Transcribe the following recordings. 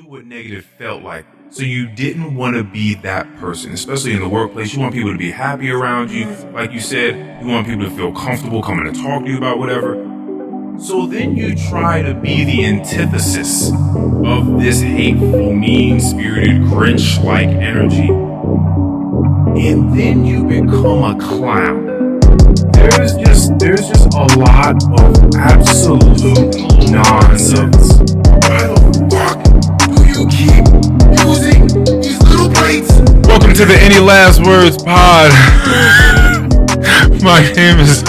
knew what negative felt like. So you didn't want to be that person, especially in the workplace. You want people to be happy around you. Like you said, you want people to feel comfortable coming to talk to you about whatever. So then you try to be the antithesis of this hateful, mean-spirited, Grinch-like energy. And then you become a clown. There's just a lot of absolute nonsense. Why the fuck do you keep using these little plates? Welcome to the Any Last Words pod. My name is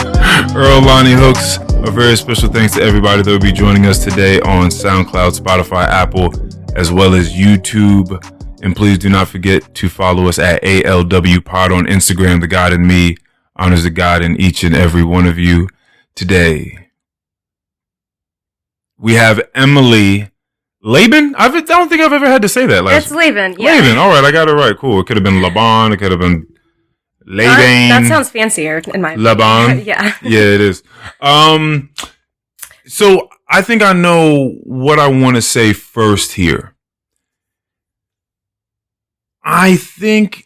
Earl Lonnie Hooks. A very special thanks to everybody that will be joining us today on SoundCloud, Spotify, Apple, as well as YouTube. And please do not forget to follow us at ALW Pod on Instagram. The God in me honors the God in each and every one of you. Today, we have Emily Laban. I don't think I've ever had to say that. It's Laban. Yeah. Laban. All right, I got it right. Cool. It could have been Laban. It could have been Laban. That sounds fancier in my Laban. Yeah. Yeah, it is. So I think I know what I want to say first here. I think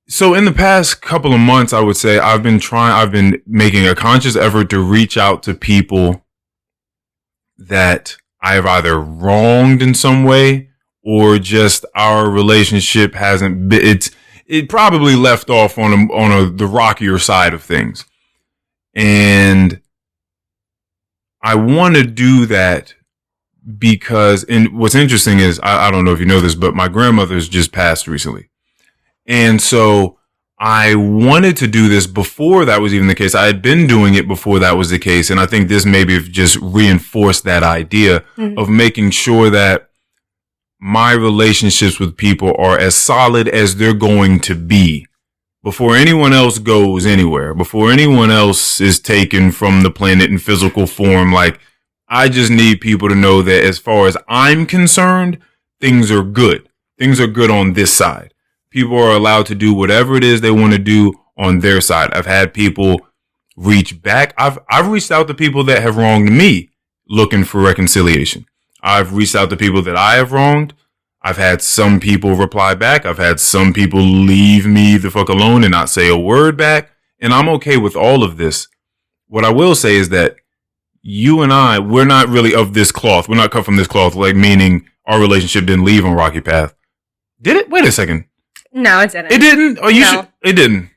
so. In the past couple of months, I would say I've been making a conscious effort to reach out to people that I have either wronged in some way or just our relationship hasn't been, it probably left off on the rockier side of things. And I want to do that because, and what's interesting is, I don't know if you know this, but my grandmother's just passed recently. And so I wanted to do this before that was even the case. I had been doing it before that was the case. And I think this maybe just reinforced that idea of making sure that my relationships with people are as solid as they're going to be before anyone else goes anywhere, before anyone else is taken from the planet in physical form. Like, I just need people to know that as far as I'm concerned, things are good. Things are good on this side. People are allowed to do whatever it is they want to do on their side. I've had people reach back. I've reached out to people that have wronged me looking for reconciliation. I've reached out to people that I have wronged. I've had some people reply back. I've had some people leave me the fuck alone and not say a word back. And I'm okay with all of this. What I will say is that you and I, we're not really of this cloth. We're not cut from this cloth, like meaning our relationship didn't leave on rocky path. Did it? Wait a second. No, it didn't. It didn't? Oh, it didn't.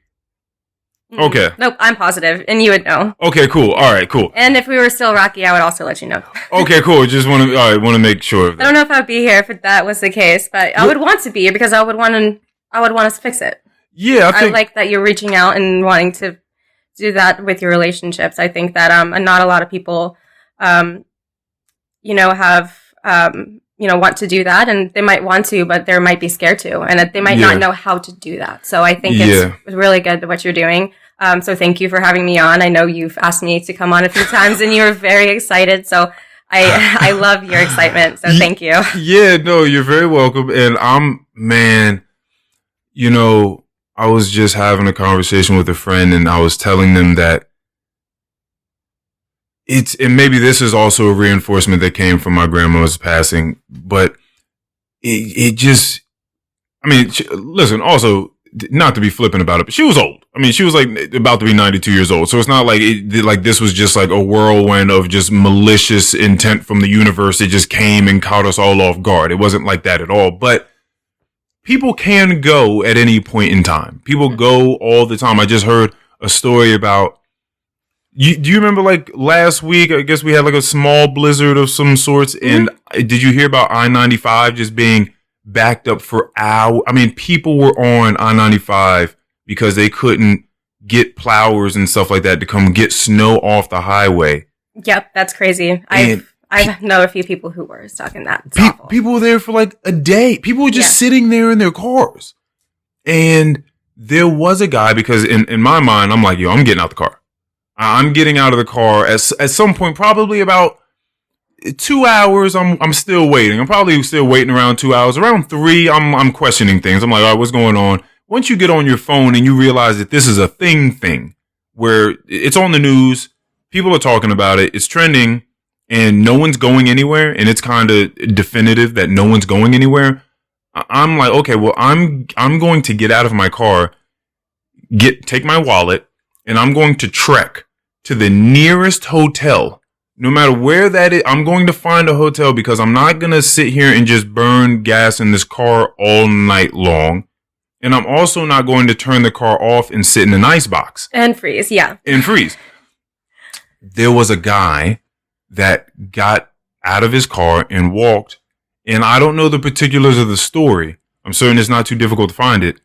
Okay. Nope, I'm positive, and you would know. Okay, cool. All right, cool. And if we were still rocky, I would also let you know. Okay, cool. Just want to make sure of that. I don't know if I'd be here if that was the case, but I would want to be here because I would want us to fix it. Yeah, I like that you're reaching out and wanting to do that with your relationships. I think that not a lot of people have want to do that, and they might want to, but they might be scared to, and they might not know how to do that. So I think it's really good what you're doing. So thank you for having me on. I know you've asked me to come on a few times, and you were very excited. So I love your excitement. So thank you. Yeah, no, you're very welcome. And I was just having a conversation with a friend, and I was telling them that and maybe this is also a reinforcement that came from my grandma's passing, but listen, also, not to be flippant about it, but she was old. I mean, she was like about to be 92 years old. So it's not like this was just like a whirlwind of just malicious intent from the universe. It just came and caught us all off guard. It wasn't like that at all. But people can go at any point in time. People go all the time. I just heard a story about, do you remember like last week, I guess we had like a small blizzard of some sorts. And did you hear about I-95 just being backed up for hours? I mean, people were on I-95 because they couldn't get plowers and stuff like that to come get snow off the highway. Yep, that's crazy. I know a few people who were stuck in that. People were there for like a day. People were just sitting there in their cars. And there was a guy, because in my mind, I'm like, yo, I'm getting out the car. I'm getting out of the car at some point, probably about 2 hours. I'm still waiting. I'm probably still waiting around 2 hours. Around 3, I'm questioning things. I'm like, all right, what's going on? Once you get on your phone and you realize that this is a thing where it's on the news, people are talking about it, it's trending, and no one's going anywhere, and it's kind of definitive that no one's going anywhere, I'm like, okay, well, I'm going to get out of my car, take my wallet, and I'm going to trek to the nearest hotel. No matter where that is, I'm going to find a hotel, because I'm not going to sit here and just burn gas in this car all night long. And I'm also not going to turn the car off and sit in an ice box. And freeze, yeah. And freeze. There was a guy that got out of his car and walked, and I don't know the particulars of the story. I'm certain it's not too difficult to find it,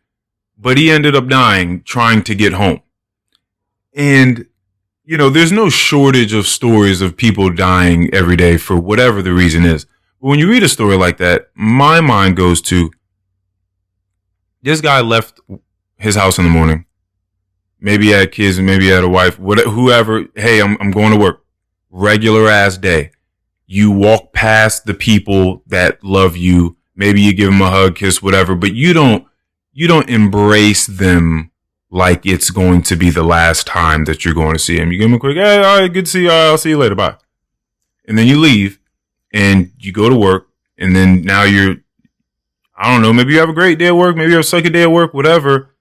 but he ended up dying trying to get home. And, you know, there's no shortage of stories of people dying every day for whatever the reason is. But when you read a story like that, my mind goes to, this guy left his house in the morning. Maybe he had kids and maybe he had a wife, whoever. Hey, I'm going to work. Regular ass day. You walk past the people that love you. Maybe you give them a hug, kiss, whatever, but you don't embrace them like it's going to be the last time that you're going to see him. You give them a quick, hey, all right, good to see you. I'll see you later. Bye. And then you leave and you go to work, and then now I don't know, maybe you have a great day at work, maybe you have a second day at work, whatever.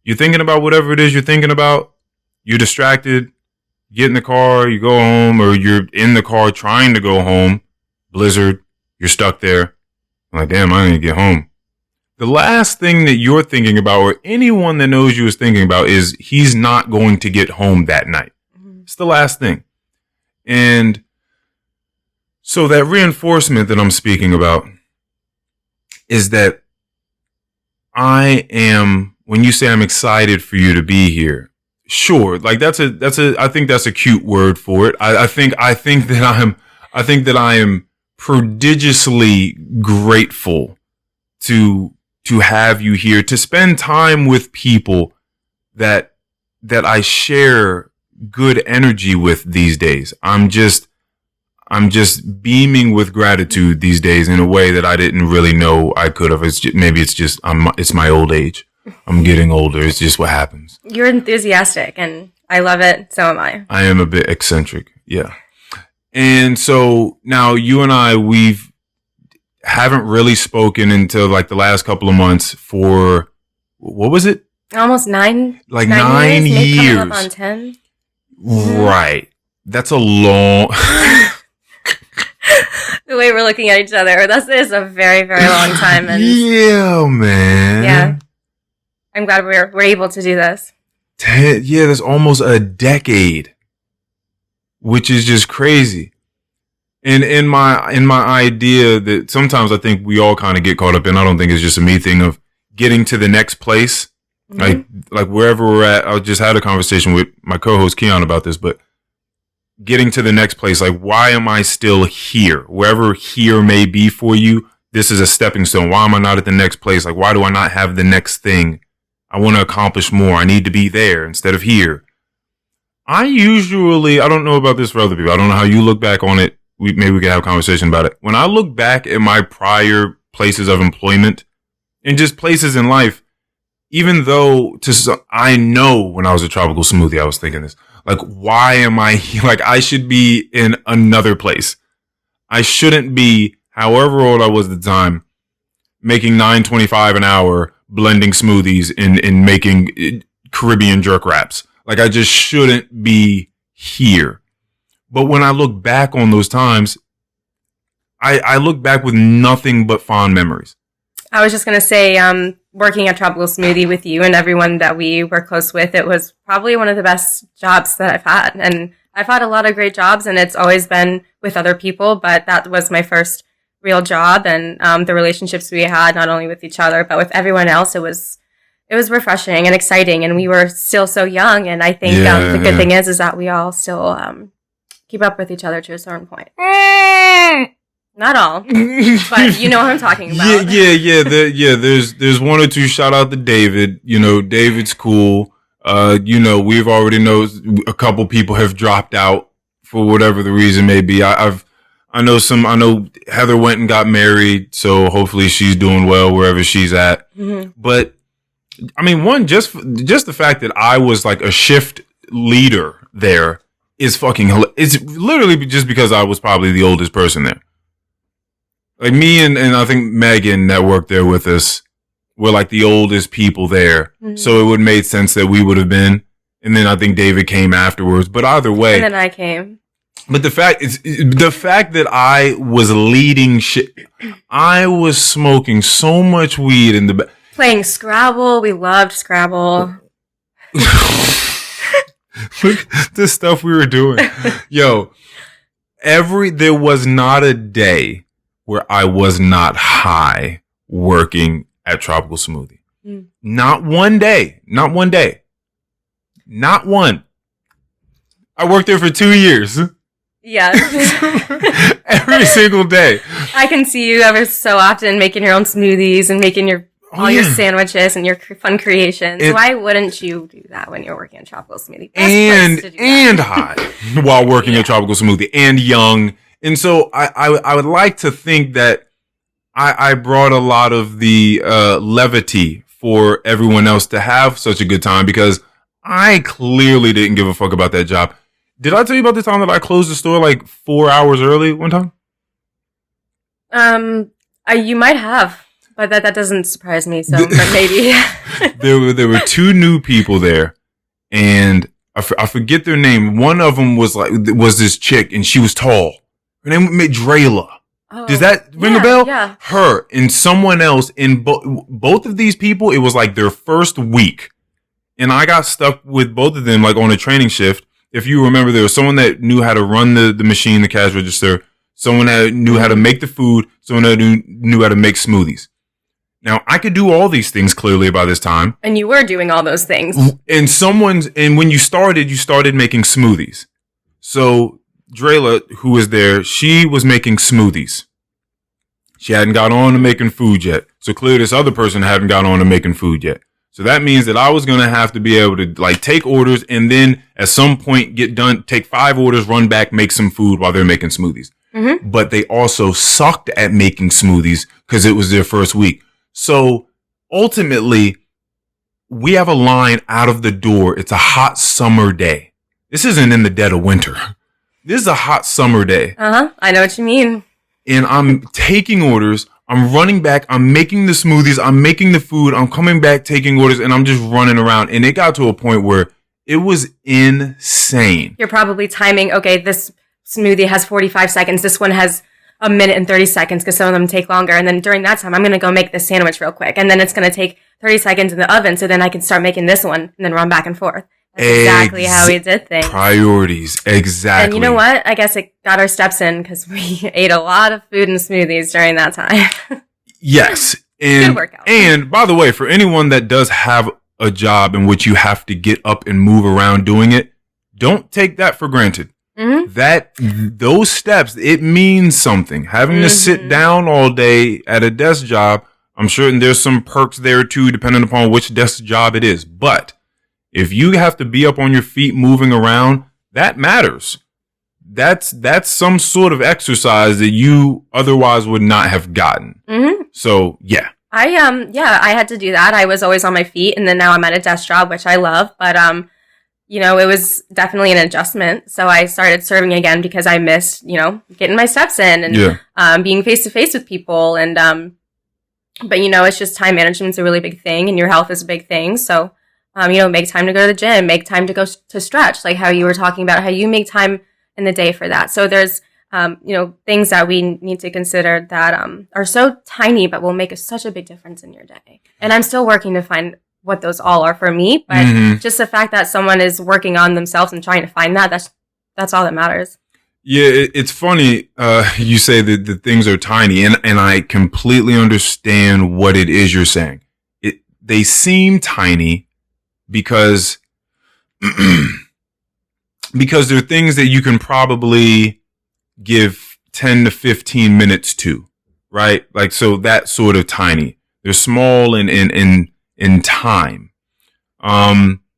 You're thinking about whatever it is you're thinking about. You're distracted. You get in the car, you go home, or you're in the car trying to go home. Blizzard, you're stuck there. I'm like, damn, I need to get home. The last thing that you're thinking about, or anyone that knows you is thinking about, is he's not going to get home that night. Mm-hmm. It's the last thing. And so that reinforcement that I'm speaking about is that when you say I'm excited for you to be here, sure, like I think that's a cute word for it. I think that I am prodigiously grateful to have you here, to spend time with people that I share good energy with these days. I'm just beaming with gratitude these days in a way that I didn't really know I could have. It's my old age. I'm getting older. It's just what happens. You're enthusiastic, and I love it. So am I. I am a bit eccentric. Yeah. And so now you and I, haven't really spoken until like the last couple of months for, what was it? Almost 9 years. Maybe coming up on 10. Right. That's a long... The way we're looking at each other, this is a very, very long time. And yeah, man. Yeah. I'm glad we're able to do this. That's almost a decade, which is just crazy. And in my idea that sometimes I think we all kind of get caught up in, I don't think it's just a me thing, of getting to the next place. Mm-hmm. Like wherever we're at. I just had a conversation with my co-host Keon about this, but getting to the next place, like, why am I still here? Wherever here may be for you, this is a stepping stone. Why am I not at the next place? Like, why do I not have the next thing? I want to accomplish more. I need to be there instead of here. I don't know about this for other people. I don't know how you look back on it. Maybe we can have a conversation about it. When I look back at my prior places of employment and just places in life, even though I know when I was at Tropical Smoothie, I was thinking this, like, why am I here? Like, I should be in another place. I shouldn't be, however old I was at the time, making $9.25 an hour, blending smoothies and making Caribbean jerk wraps. Like, I just shouldn't be here. But when I look back on those times, I look back with nothing but fond memories. I was just going to say, working at Tropical Smoothie with you and everyone that we were close with, it was probably one of the best jobs that I've had. And I've had a lot of great jobs, and it's always been with other people, but that was my first real job. And the relationships we had, not only with each other, but with everyone else, it was refreshing and exciting. And we were still so young. And I think the good thing is that we all still keep up with each other to a certain point. Not all, but you know what I'm talking about. There's one or two. Shout out to David. You know, David's cool. We've already know a couple people have dropped out for whatever the reason may be. I know Heather went and got married, so hopefully she's doing well wherever she's at. Mm-hmm. But I mean, just the fact that I was like a shift leader there is fucking hilarious. It's literally just because I was probably the oldest person there. Like me and I think Megan that worked there with us were like the oldest people there. Mm-hmm. So it would have made sense that we would have been. And then I think David came afterwards. But either way. And then I came. But the fact that I was leading shit, I was smoking so much weed in the playing Scrabble. We loved Scrabble. Look at the stuff we were doing. Yo, there was not a day where I was not high working at Tropical Smoothie. Mm. Not one day. Not one day. Not one. I worked there for 2 years. Yeah. Every single day. I can see you ever so often making your own smoothies and making your sandwiches and your fun creations. Why wouldn't you do that when you're working at Tropical Smoothie? And high while working at Tropical Smoothie and young. And so I would like to think that I brought a lot of the levity for everyone else to have such a good time because I clearly didn't give a fuck about that job. Did I tell you about the time that I closed the store like 4 hours early one time? You might have, but that doesn't surprise me. So maybe there were 2 new people there, and I forget their name. One of them was this chick, and she was tall. Her name was Drayla. Oh, does that ring a bell? Yeah. Her and someone else. In both of these people, it was like their first week, and I got stuck with both of them like on a training shift. If you remember, there was someone that knew how to run the machine, the cash register, someone that knew how to make the food, someone that knew how to make smoothies. Now, I could do all these things clearly by this time. And you were doing all those things. And when you started making smoothies. So, Drayla, who was there, she was making smoothies. She hadn't got on to making food yet. So, clearly this other person hadn't got on to making food yet. So that means that I was going to have to be able to like take orders and then at some point get done, take 5 orders, run back, make some food while they're making smoothies. Mm-hmm. But they also sucked at making smoothies because it was their first week. So ultimately, we have a line out of the door. It's a hot summer day. This isn't in the dead of winter. This is a hot summer day. Uh-huh. I know what you mean. And I'm taking orders. I'm running back. I'm making the smoothies. I'm making the food. I'm coming back, taking orders, and I'm just running around. And it got to a point where it was insane. You're probably timing, okay, this smoothie has 45 seconds. This one has a minute and 30 seconds because some of them take longer. And then during that time, I'm going to go make this sandwich real quick. And then it's going to take 30 seconds in the oven. So then I can start making this one and then run back and forth. That's exactly how we did things. Priorities. Exactly. And you know what? I guess it got our steps in because we ate a lot of food and smoothies during that time. Yes. And, good workout. And by the way, for anyone that does have a job in which you have to get up and move around doing it, don't take that for granted. Mm-hmm. Those steps, it means something. Having to sit down all day at a desk job, I'm sure there's some perks there too, depending upon which desk job it is. But if you have to be up on your feet moving around, that matters. That's some sort of exercise that you otherwise would not have gotten. Mm-hmm. So, yeah. I had to do that. I was always on my feet, and then now I'm at a desk job, which I love. But, it was definitely an adjustment. So I started serving again because I missed, getting my steps in and being face to face with people. And, but it's just time management's a really big thing, and your health is a big thing. So, make time to go to the gym, make time to go to stretch, like how you were talking about, how you make time in the day for that. So there's, things that we need to consider that are so tiny, but will make such a big difference in your day. And I'm still working to find what those all are for me. But just the fact that someone is working on themselves and trying to find that's all that matters. Yeah, it's funny. You say that the things are tiny, and I completely understand what it is you're saying. They seem tiny because they're things that you can probably give 10 to 15 minutes to, right? Like, so that sort of tiny. They're small in time.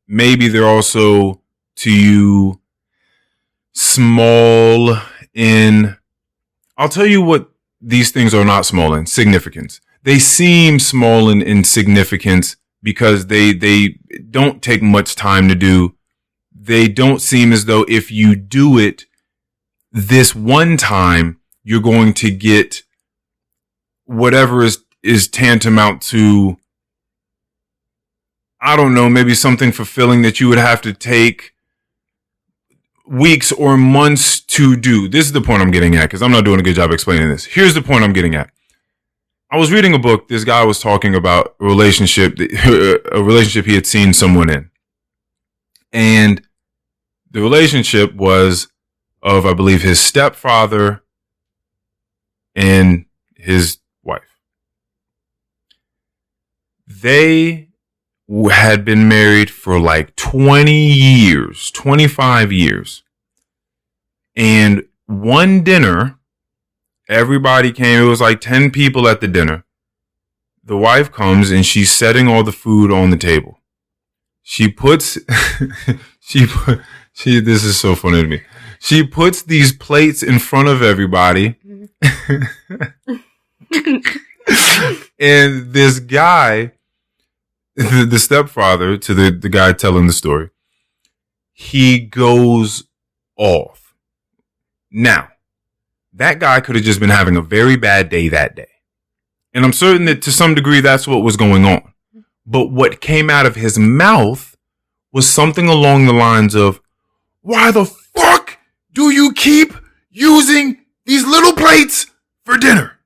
Maybe they're also to you small in, I'll tell you what these things are not small in: significance. They seem small in significance because they don't take much time to do. they don't seem as though if you do it this one time, you're going to get whatever is tantamount to, I don't know, maybe something fulfilling that you would have to take weeks or months to do. This is the point I'm getting at, because I'm not doing a good job explaining this. Here's the point I'm getting at. I was reading a book. This guy was talking about a relationship he had seen someone in. And the relationship was of, I believe, his stepfather and his wife. They had been married for like 20 years, 25 years. And one dinner, everybody came. It was like 10 people at the dinner. The wife comes and she's setting all the food on the table. She puts, this is so funny to me. She puts these plates in front of everybody. And this guy, the stepfather to the guy telling the story, he goes off. Now, that guy could have just been having a very bad day that day. And I'm certain that to some degree that's what was going on. But what came out of his mouth was something along the lines of, why the fuck do you keep using these little plates for dinner?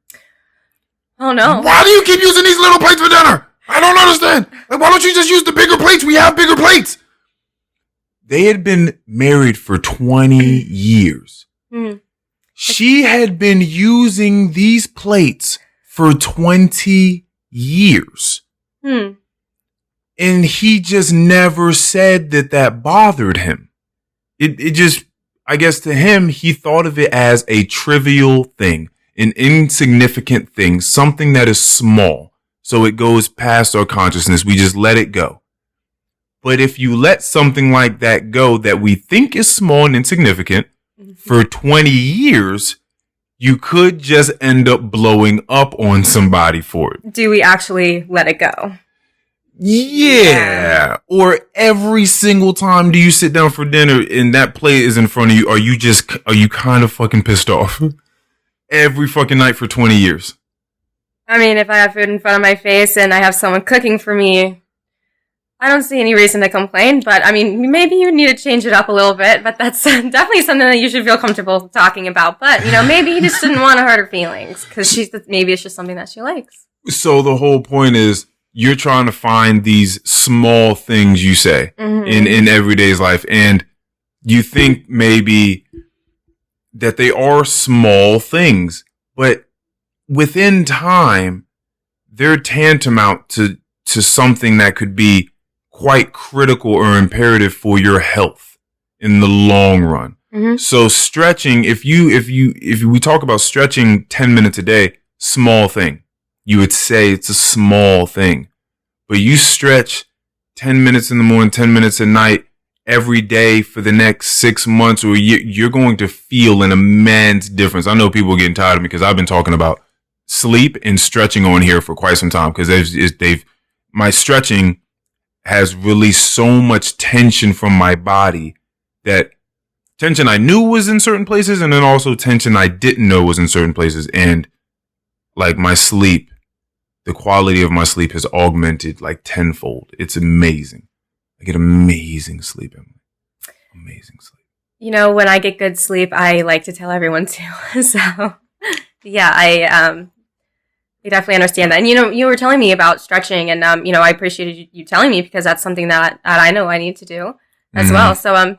Oh no. Why do you keep using these little plates for dinner? I don't understand. Like, why don't you just use the bigger plates? We have bigger plates. They had been married for 20 years. Mm. She had been using these plates for 20 years. Mm. And he just never said that bothered him. It just, I guess to him, he thought of it as a trivial thing, an insignificant thing, something that is small. So it goes past our consciousness. We just let it go. But if you let something like that go that we think is small and insignificant for 20 years, you could just end up blowing up on somebody for it. Do we actually let it go? Yeah. Or every single time do you sit down for dinner and that plate is in front of you, are you kind of fucking pissed off? Every fucking night for 20 years. I mean, if I have food in front of my face and I have someone cooking for me, I don't see any reason to complain. But I mean, maybe you need to change it up a little bit, but that's definitely something that you should feel comfortable talking about. But, maybe he just didn't want to hurt her feelings because maybe it's just something that she likes. So the whole point is you're trying to find these small things you say in everyday's life. And you think maybe that they are small things, but within time, they're tantamount to something that could be quite critical or imperative for your health in the long run. Mm-hmm. So stretching, if we talk about stretching 10 minutes a day, small thing, you would say it's a small thing, but you stretch 10 minutes in the morning, 10 minutes at night, every day for the next 6 months or a year, you're going to feel an immense difference. I know people are getting tired of me because I've been talking about sleep and stretching on here for quite some time because my stretching has released so much tension from my body, that tension I knew was in certain places and then also tension I didn't know was in certain places. And like my sleep, the quality of my sleep has augmented like tenfold. It's amazing. I get amazing sleep, Emily. Amazing sleep. When I get good sleep, I like to tell everyone too. So yeah, I definitely understand that. And, you were telling me about stretching and, I appreciated you telling me because that's something that I know I need to do as well. So,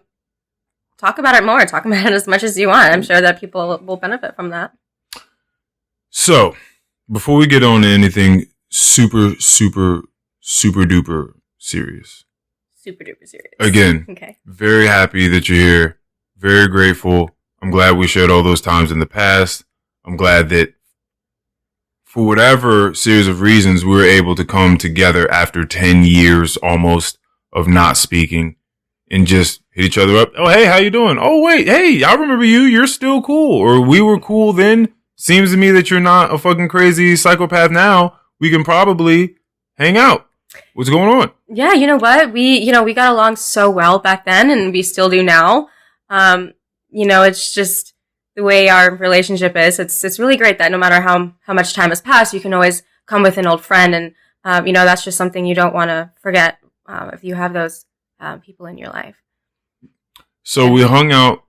talk about it more. Talk about it as much as you want. I'm sure that people will benefit from that. So, before we get on to anything super, super, super duper serious. Super duper serious. Again, okay. Very happy that you're here. Very grateful. I'm glad we shared all those times in the past. I'm glad that for whatever series of reasons, we were able to come together after 10 years almost of not speaking and just hit each other up. Oh, hey, how you doing? Oh, wait, hey, I remember you. You're still cool. Or we were cool then. Seems to me that you're not a fucking crazy psychopath now. We can probably hang out. What's going on? Yeah, you know what? We got along so well back then, and we still do now. It's just the way our relationship is. It's really great that no matter how much time has passed, you can always come with an old friend, and that's just something you don't want to forget if you have those people in your life. So we hung out.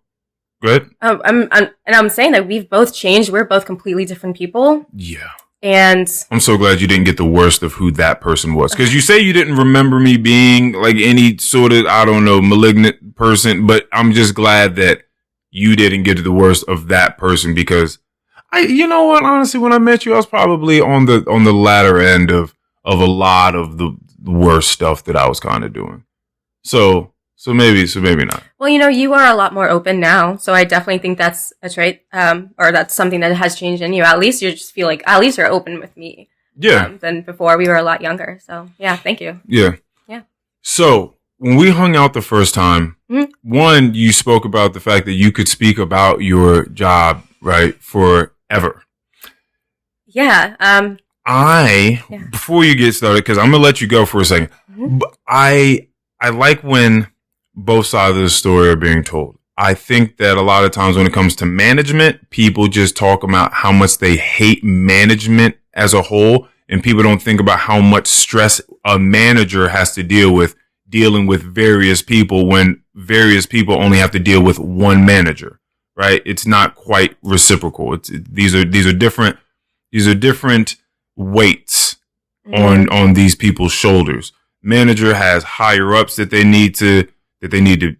Good. Oh, I'm saying that we've both changed. We're both completely different people. Yeah. And I'm so glad you didn't get the worst of who that person was. Because you say you didn't remember me being like any sort of, I don't know, malignant person, but I'm just glad that you didn't get the worst of that person, because you know what, honestly, when I met you, I was probably on the latter end of a lot of the worst stuff that I was kind of doing. So maybe not. Well, you are a lot more open now, so I definitely think that's a trait, or that's something that has changed in you. At least you just feel like at least you're open with me. Yeah. Than before. We were a lot younger. So yeah, thank you. Yeah. Yeah. So when we hung out the first time, one, you spoke about the fact that you could speak about your job, right, forever. Yeah. Before you get started, because I'm gonna let you go for a second. I like when both sides of the story are being told. I think that a lot of times when it comes to management, people just talk about how much they hate management as a whole, and people don't think about how much stress a manager has to deal with dealing with various people when various people only have to deal with one manager, right? It's not quite reciprocal. These are different weights on these people's shoulders. Manager has higher ups that they need to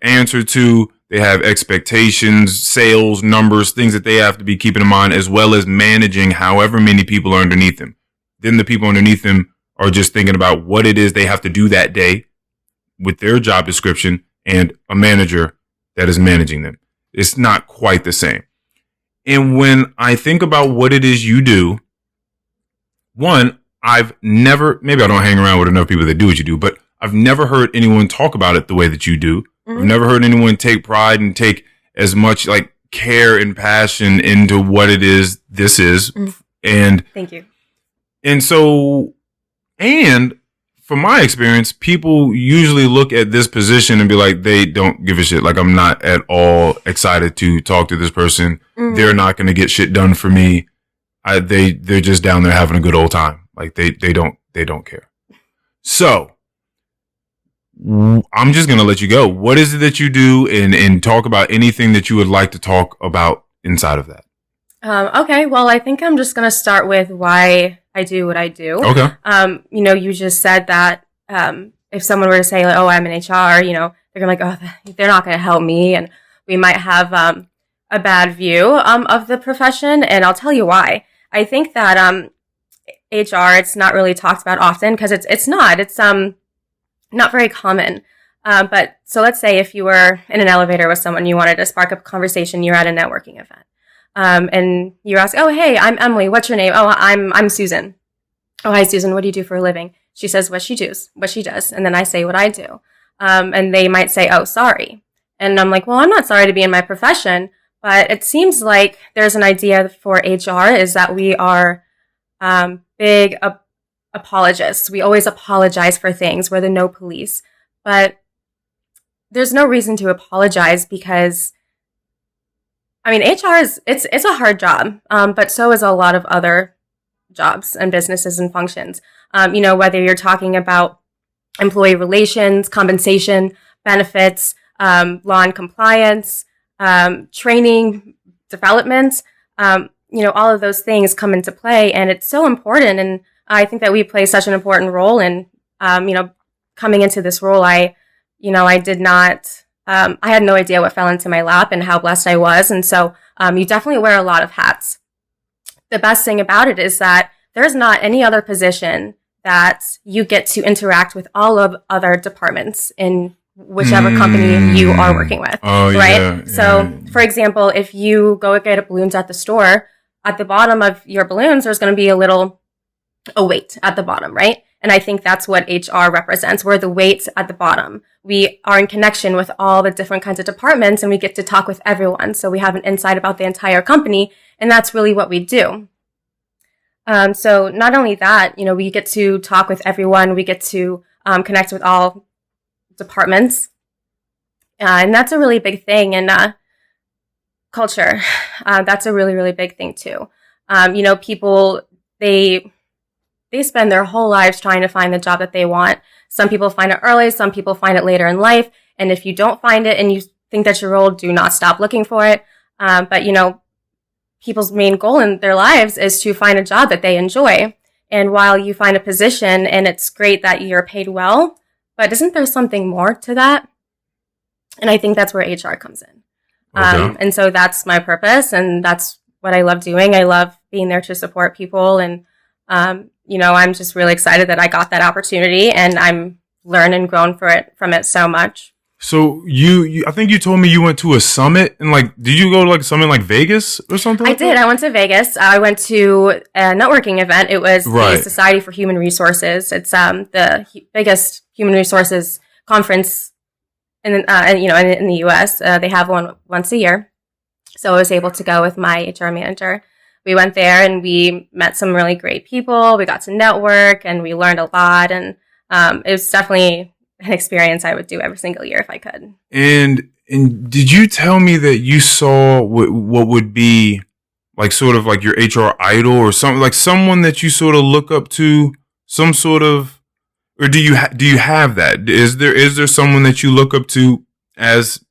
answer to. They have expectations, sales numbers, things that they have to be keeping in mind, as well as managing however many people are underneath them. Then the people underneath them are just thinking about what it is they have to do that day with their job description and a manager that is managing them. It's not quite the same. And when I think about what it is you do, one, maybe I don't hang around with enough people that do what you do, but I've never heard anyone talk about it the way that you do. I've never heard anyone take pride and take as much like care and passion into what it is this is. And thank you. And so, and from my experience, people usually look at this position and be like, they don't give a shit. Like, I'm not at all excited to talk to this person. They're not going to get shit done for me. They're just down there having a good old time. Like they don't care. So I'm just going to let you go. What is it that you do, and talk about anything that you would like to talk about inside of that? Okay. Well, I think I'm just going to start with why I do what I do. Okay. You just said that, if someone were to say, like, oh, I'm in HR, they're going to be like, oh, they're not going to help me. And we might have, a bad view, of the profession. And I'll tell you why. I think that, HR, it's not really talked about often because it's not very common. But so let's say if you were in an elevator with someone, you wanted to spark up a conversation, you're at a networking event. And you ask, oh, hey, I'm Emily. What's your name? Oh, I'm Susan. Oh, hi, Susan. What do you do for a living? She says what she does. And then I say what I do. And they might say, oh, sorry. And I'm like, well, I'm not sorry to be in my profession, but it seems like there's an idea for HR is that we are, big apologists. We always apologize for things. We're the no police, but there's no reason to apologize because HR it's a hard job, but so is a lot of other jobs and businesses and functions. Whether you're talking about employee relations, compensation, benefits, law and compliance, training, development, all of those things come into play, and it's so important. And I think that we play such an important role in, coming into this role. I did not. I had no idea what fell into my lap and how blessed I was. And so you definitely wear a lot of hats. The best thing about it is that there's not any other position that you get to interact with all of other departments in whichever company you are working with. Oh, right? Yeah, so, for example, if you go get balloons at the store, at the bottom of your balloons, there's going to be a weight at the bottom, right? And I think that's what HR represents. We're the weights at the bottom. We are in connection with all the different kinds of departments, and we get to talk with everyone. So we have an insight about the entire company, and that's really what we do. So not only that, we get to talk with everyone. We get to connect with all departments. And that's a really big thing. And culture, that's a really, really big thing too. People, they spend their whole lives trying to find the job that they want. Some people find it early, some people find it later in life. And if you don't find it and you think that's your role, do not stop looking for it. But people's main goal in their lives is to find a job that they enjoy. And while you find a position and it's great that you're paid well, but isn't there something more to that? And I think that's where HR comes in. Okay. And so that's my purpose, and that's what I love doing. I love being there to support people, and I'm just really excited that I got that opportunity, and I'm learned and grown from it so much. So you I think you told me you went to a summit, and did you go to summit in Vegas or something? I did. I went to Vegas. I went to a networking event. It was the Society for Human Resources. It's the biggest human resources conference in the U.S. They have one once a year. So I was able to go with my HR manager. We went there and we met some really great people. We got to network and we learned a lot. And it was definitely an experience I would do every single year if I could. And did you tell me that you saw what would be sort of your HR idol or something, someone that you sort of look up to, some sort of, or do you have that? Is there someone that you look up to as,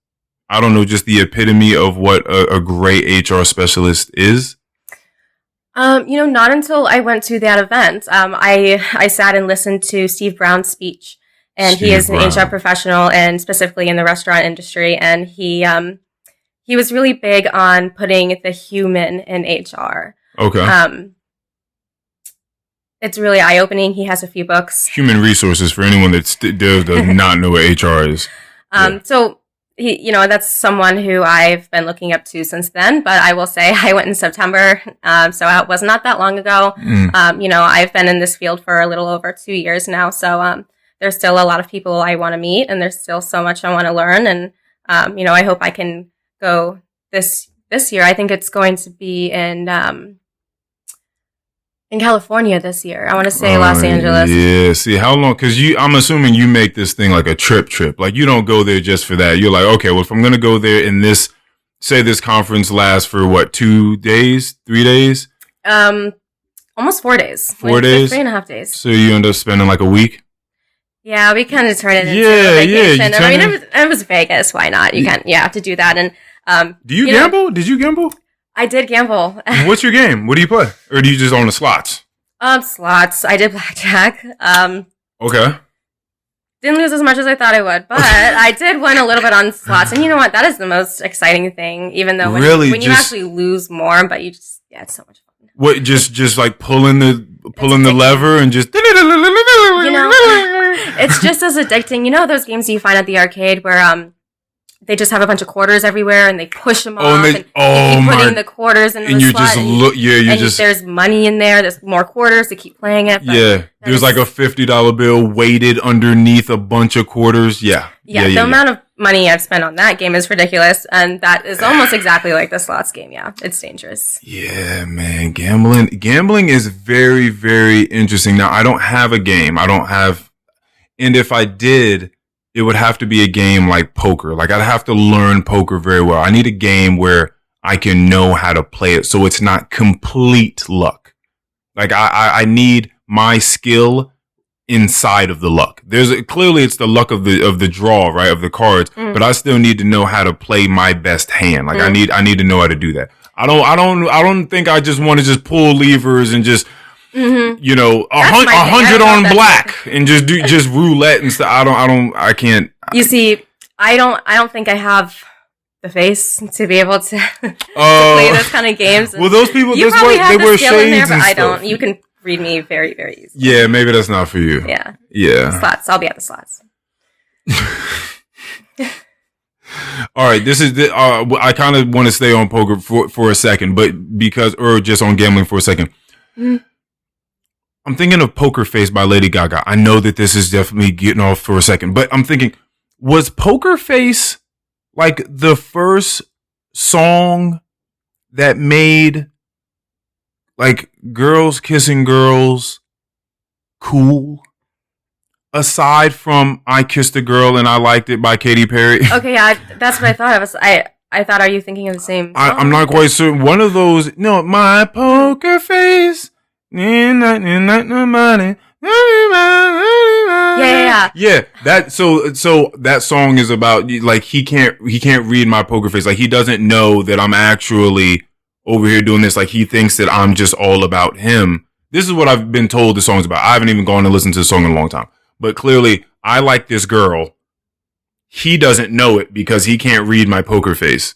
I don't know, just the epitome of what a great HR specialist is? Not until I went to that event. I sat and listened to Steve Brown's speech, and he is an HR professional, and specifically in the restaurant industry. And he was really big on putting the human in HR. Okay. It's really eye-opening. He has a few books. Human resources, for anyone that does not know what HR is. So he, that's someone who I've been looking up to since then. But I will say I went in September, so it was not that long ago. I've been in this field for a little over 2 years now. So there's still a lot of people I want to meet, and there's still so much I want to learn. And I hope I can go this year. I think it's going to be in California this year. I want to say Los Angeles. Yeah. See, how long? Because I'm assuming you make this thing like a trip. You don't go there just for that. You're like, okay, well, if I'm going to go there in this, say this conference lasts for what, 2 days, 3 days? Almost 4 days. 4 days? 3.5 days. So you end up spending a week? Yeah, we kind of turned it into a vacation. It was Vegas. Why not? You have to do that. And do you gamble? Did you gamble? I did gamble. What's your game? What do you play? Or do you just own the slots? Slots. I did blackjack. Okay. Didn't lose as much as I thought I would, but I did win a little bit on slots. And you know what? That is the most exciting thing, even though when you actually lose more, but it's so much fun. What, just pulling the lever and just... It's just as addicting. Those games you find at the arcade where, they just have a bunch of quarters everywhere, and they push them off, and you keep putting the quarters in the slot, there's money in there. There's more quarters to keep playing it. There's a $50 bill weighted underneath a bunch of quarters. The amount of money I've spent on that game is ridiculous, and that is almost exactly like the slots game. Yeah, it's dangerous. Yeah, man, gambling is very, very interesting. Now, I don't have a game. And if I did, it would have to be a game like poker. I'd have to learn poker very well. I need a game where I can know how to play it so it's not complete luck. I need my skill inside of the luck. Clearly it's the luck of the draw, right, of the cards, but I still need to know how to play my best hand. I need to know how to do that. I don't think I just want to just pull levers and just 100 on black and just do roulette and stuff. I can't. You see, I don't think I have the face to be able to play those kind of games. Well, those people, you probably have the skill in there, but I don't. You can read me very, very easily. Yeah, maybe that's not for you. Yeah. Slots. I'll be at the slots. All right, this is I kind of want to stay on poker for a second, but or just on gambling for a second. I'm thinking of Poker Face by Lady Gaga. I know that this is definitely getting off for a second, but I'm thinking, was Poker Face the first song that made like girls kissing girls, cool. Aside from "I Kissed a Girl and I Liked It" by Katy Perry. Okay, yeah, that's what I thought. I thought, are you thinking of the same song? I'm not quite certain. One of those, no, my poker face. Yeah. So that song is about, like, he can't read my poker face. Like, he doesn't know that I'm actually over here doing this. Like, he thinks that I'm just all about him. This is what I've been told the song's about. I haven't even gone to listen to the song in a long time. But clearly, I like this girl. He doesn't know it because he can't read my poker face.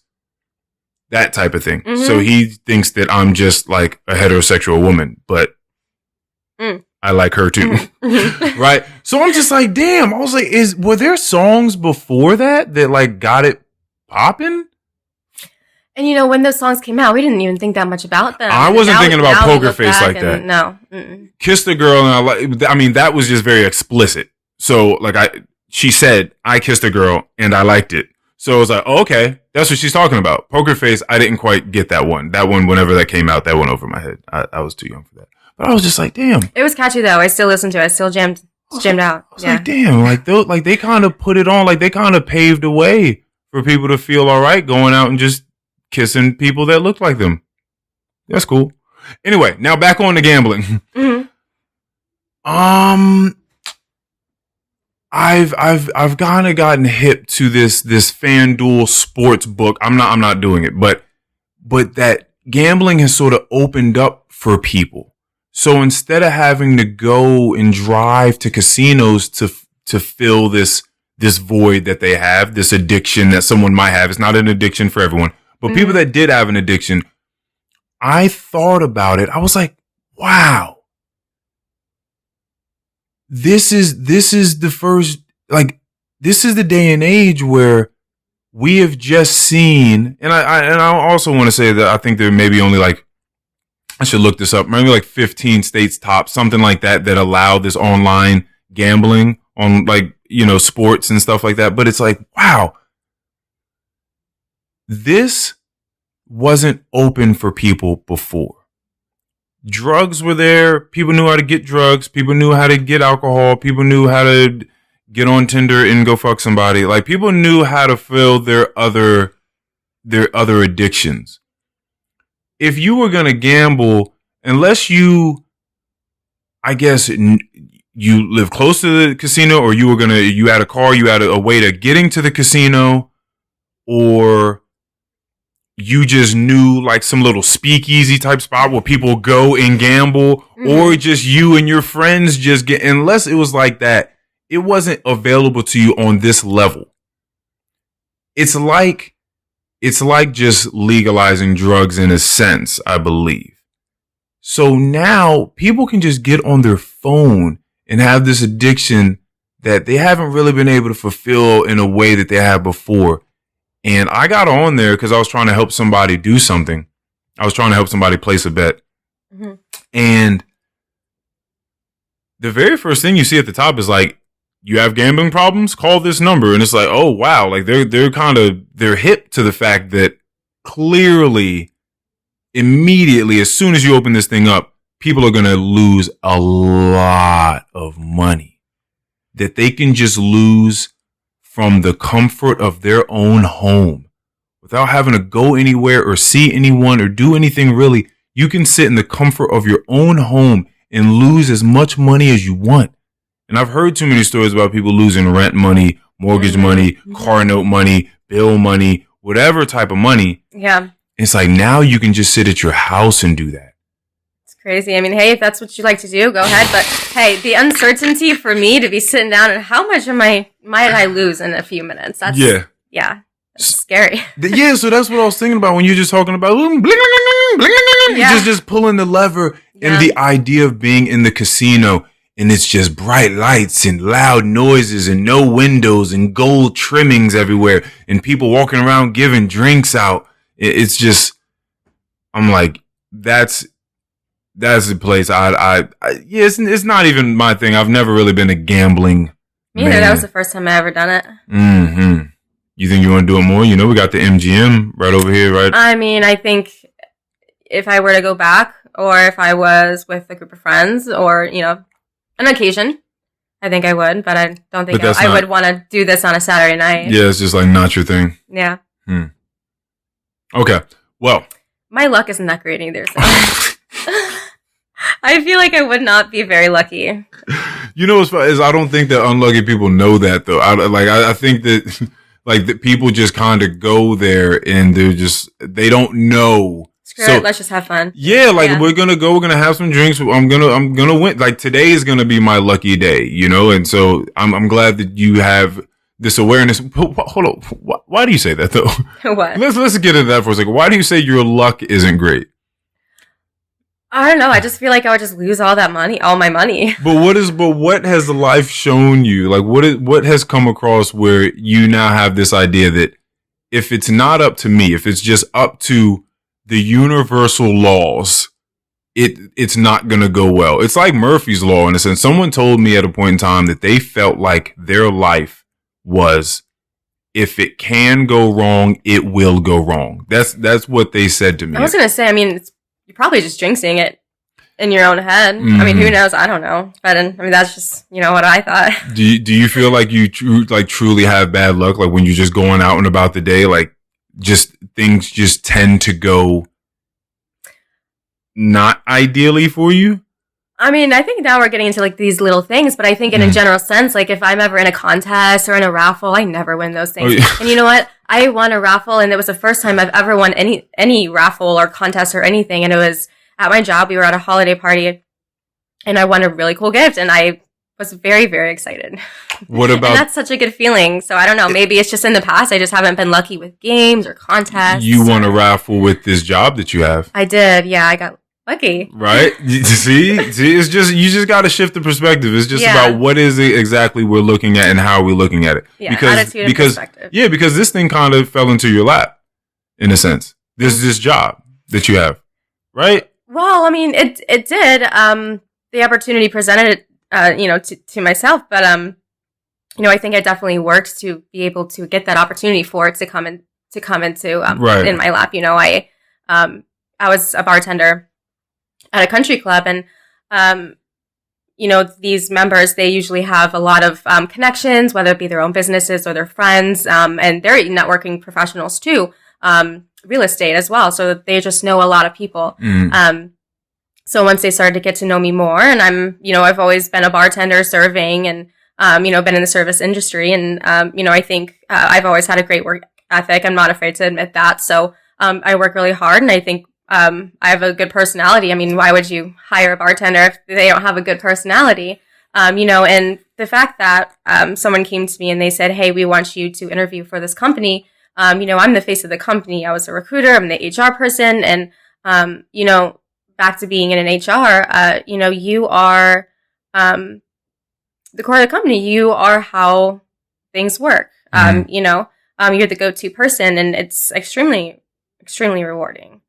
That type of thing. Mm-hmm. So he thinks that I'm just like a heterosexual woman, but I like her too. Right? So I'm just like, damn. I was like, were there songs before that like got it popping? And you know, when those songs came out, we didn't even think that much about them. I wasn't thinking about Poker Face like that. No. Kissed a Girl, and I mean, that was just very explicit. So, like, she said, "I kissed a girl, and I liked it." So I was like, oh, okay, that's what she's talking about. Poker Face, I didn't quite get that one. That one, whenever that came out, that went over my head. I was too young for that. But I was just like, damn. It was catchy, though. I still listened to it. I still jammed out. I was like, damn, like they kind of put it on, like they kind of paved the way for people to feel all right going out and just kissing people that look like them. That's cool. Anyway, now back on to gambling. Mm-hmm. I've kind of gotten hip to this FanDuel sports book. I'm not doing it, but that gambling has sort of opened up for people. So instead of having to go and drive to casinos to fill this void that they have, this addiction that someone might have, it's not an addiction for everyone. But people that did have an addiction, I thought about it. I was like, wow, this is the first, like, this is the day and age where we have just seen, and I also want to say that I think there may be only like, I should look this up, maybe like 15 states top, something like that allow this online gambling on, like, you know, sports and stuff like that. But it's like, wow. This wasn't open for people before. Drugs were there. People knew how to get drugs. People knew how to get alcohol. People knew how to get on Tinder and go fuck somebody. Like, people knew how to fill their other addictions. If you were going to gamble, unless you, I guess, you live close to the casino, or you had a car, you had a way to getting to the casino, or you just knew like some little speakeasy type spot where people go and gamble, or just you and your friends just get, unless it was like that, it wasn't available to you on this level. It's like just legalizing drugs in a sense, I believe. So now people can just get on their phone and have this addiction that they haven't really been able to fulfill in a way that they have before. And I got on there because I was trying to help somebody do something. I was trying to help somebody place a bet. Mm-hmm. And the very first thing you see at the top is like, you have gambling problems? Call this number. And it's like, oh, wow. Like they're hip to the fact that clearly, immediately, as soon as you open this thing up, people are going to lose a lot of money that they can just lose from the comfort of their own home without having to go anywhere or see anyone or do anything really. You can sit in the comfort of your own home and lose as much money as you want. And I've heard too many stories about people losing rent money, mortgage money, car note money, bill money, whatever type of money. Yeah. It's like, now you can just sit at your house and do that. Crazy. I mean, hey, if that's what you like to do, go ahead. But hey, the uncertainty for me to be sitting down and how much might I lose in a few minutes? That's scary. Yeah, so that's what I was thinking about when you're just talking about bling, bling, bling, bling, just pulling the lever and the idea of being in the casino, and it's just bright lights and loud noises and no windows and gold trimmings everywhere and people walking around giving drinks out. It's just, I'm like, that's the place it's not even my thing. I've never really been a gambling Me neither. That was the first time I ever done it. Mm-hmm. You think you want to do it more? You know, we got the MGM right over here, right? I mean, I think if I were to go back, or if I was with a group of friends or, an occasion, I think I would, but I don't think I would want to do this on a Saturday night. Yeah, it's just like not your thing. Yeah. Okay. Well, my luck isn't that great either. So. I feel like I would not be very lucky. You know what's funny is I don't think that unlucky people know that though. I think that like that people just kind of go there and they don't know. Screw it, let's just have fun. Yeah, we're gonna have some drinks. I'm gonna win. Like today is gonna be my lucky day, and so I'm glad that you have this awareness. Hold on, why do you say that though? What? Let's get into that for a second. Why do you say your luck isn't great? I don't know. I just feel like I would just lose all my money. But what has life shown you? Like what has come across where you now have this idea that if it's not up to me, if it's just up to the universal laws, it's not going to go well. It's like Murphy's Law in a sense. Someone told me at a point in time that they felt like their life was, if it can go wrong, it will go wrong. That's what they said to me. I was going to say, you're probably just jinxing it in your own head. Mm-hmm. Who knows? I don't know. But that's just, what I thought. Do you feel like you truly have bad luck? Like when you're just going out and about the day, like just things just tend to go not ideally for you? I think now we're getting into like these little things, but I think in a general sense, like if I'm ever in a contest or in a raffle, I never win those things. Oh, yeah. And you know what? I won a raffle and it was the first time I've ever won any raffle or contest or anything. And it was at my job. We were at a holiday party and I won a really cool gift and I was very, very excited. What about? And that's such a good feeling. So I don't know. Maybe it's just in the past. I just haven't been lucky with games or contests. You won a raffle with this job that you have. I did. Yeah, I got lucky. Right? See, it's just, you just got to shift the perspective. It's just about what is it exactly we're looking at and how are we looking at it. Yeah, attitude and perspective. Yeah, because this thing kind of fell into your lap, in a sense. This job that you have, right? Well, it did. The opportunity presented it, to myself, but I think I definitely worked to be able to get that opportunity for it to come into in my lap. I was a bartender at a country club, and these members, they usually have a lot of connections, whether it be their own businesses or their friends, and they're networking professionals too, real estate as well. So they just know a lot of people. So once they started to get to know me more, and I've always been a bartender serving and, been in the service industry. And, I think I've always had a great work ethic. I'm not afraid to admit that. So I work really hard, and I think I have a good personality. Why would you hire a bartender if they don't have a good personality? And the fact that someone came to me and they said, hey, we want you to interview for this company. I'm the face of the company. I was a recruiter. I'm the HR person. And, back to being in an HR, you are the core of the company. You are how things work. You're the go-to person, and it's extremely, extremely rewarding.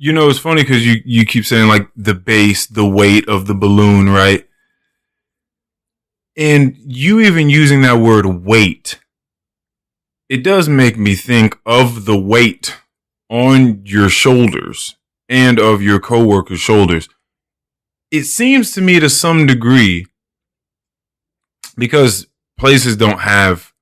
It's funny because you keep saying like the base, the weight of the balloon, right? And you even using that word weight, it does make me think of the weight on your shoulders and of your coworkers' shoulders. It seems to me to some degree, because places don't have,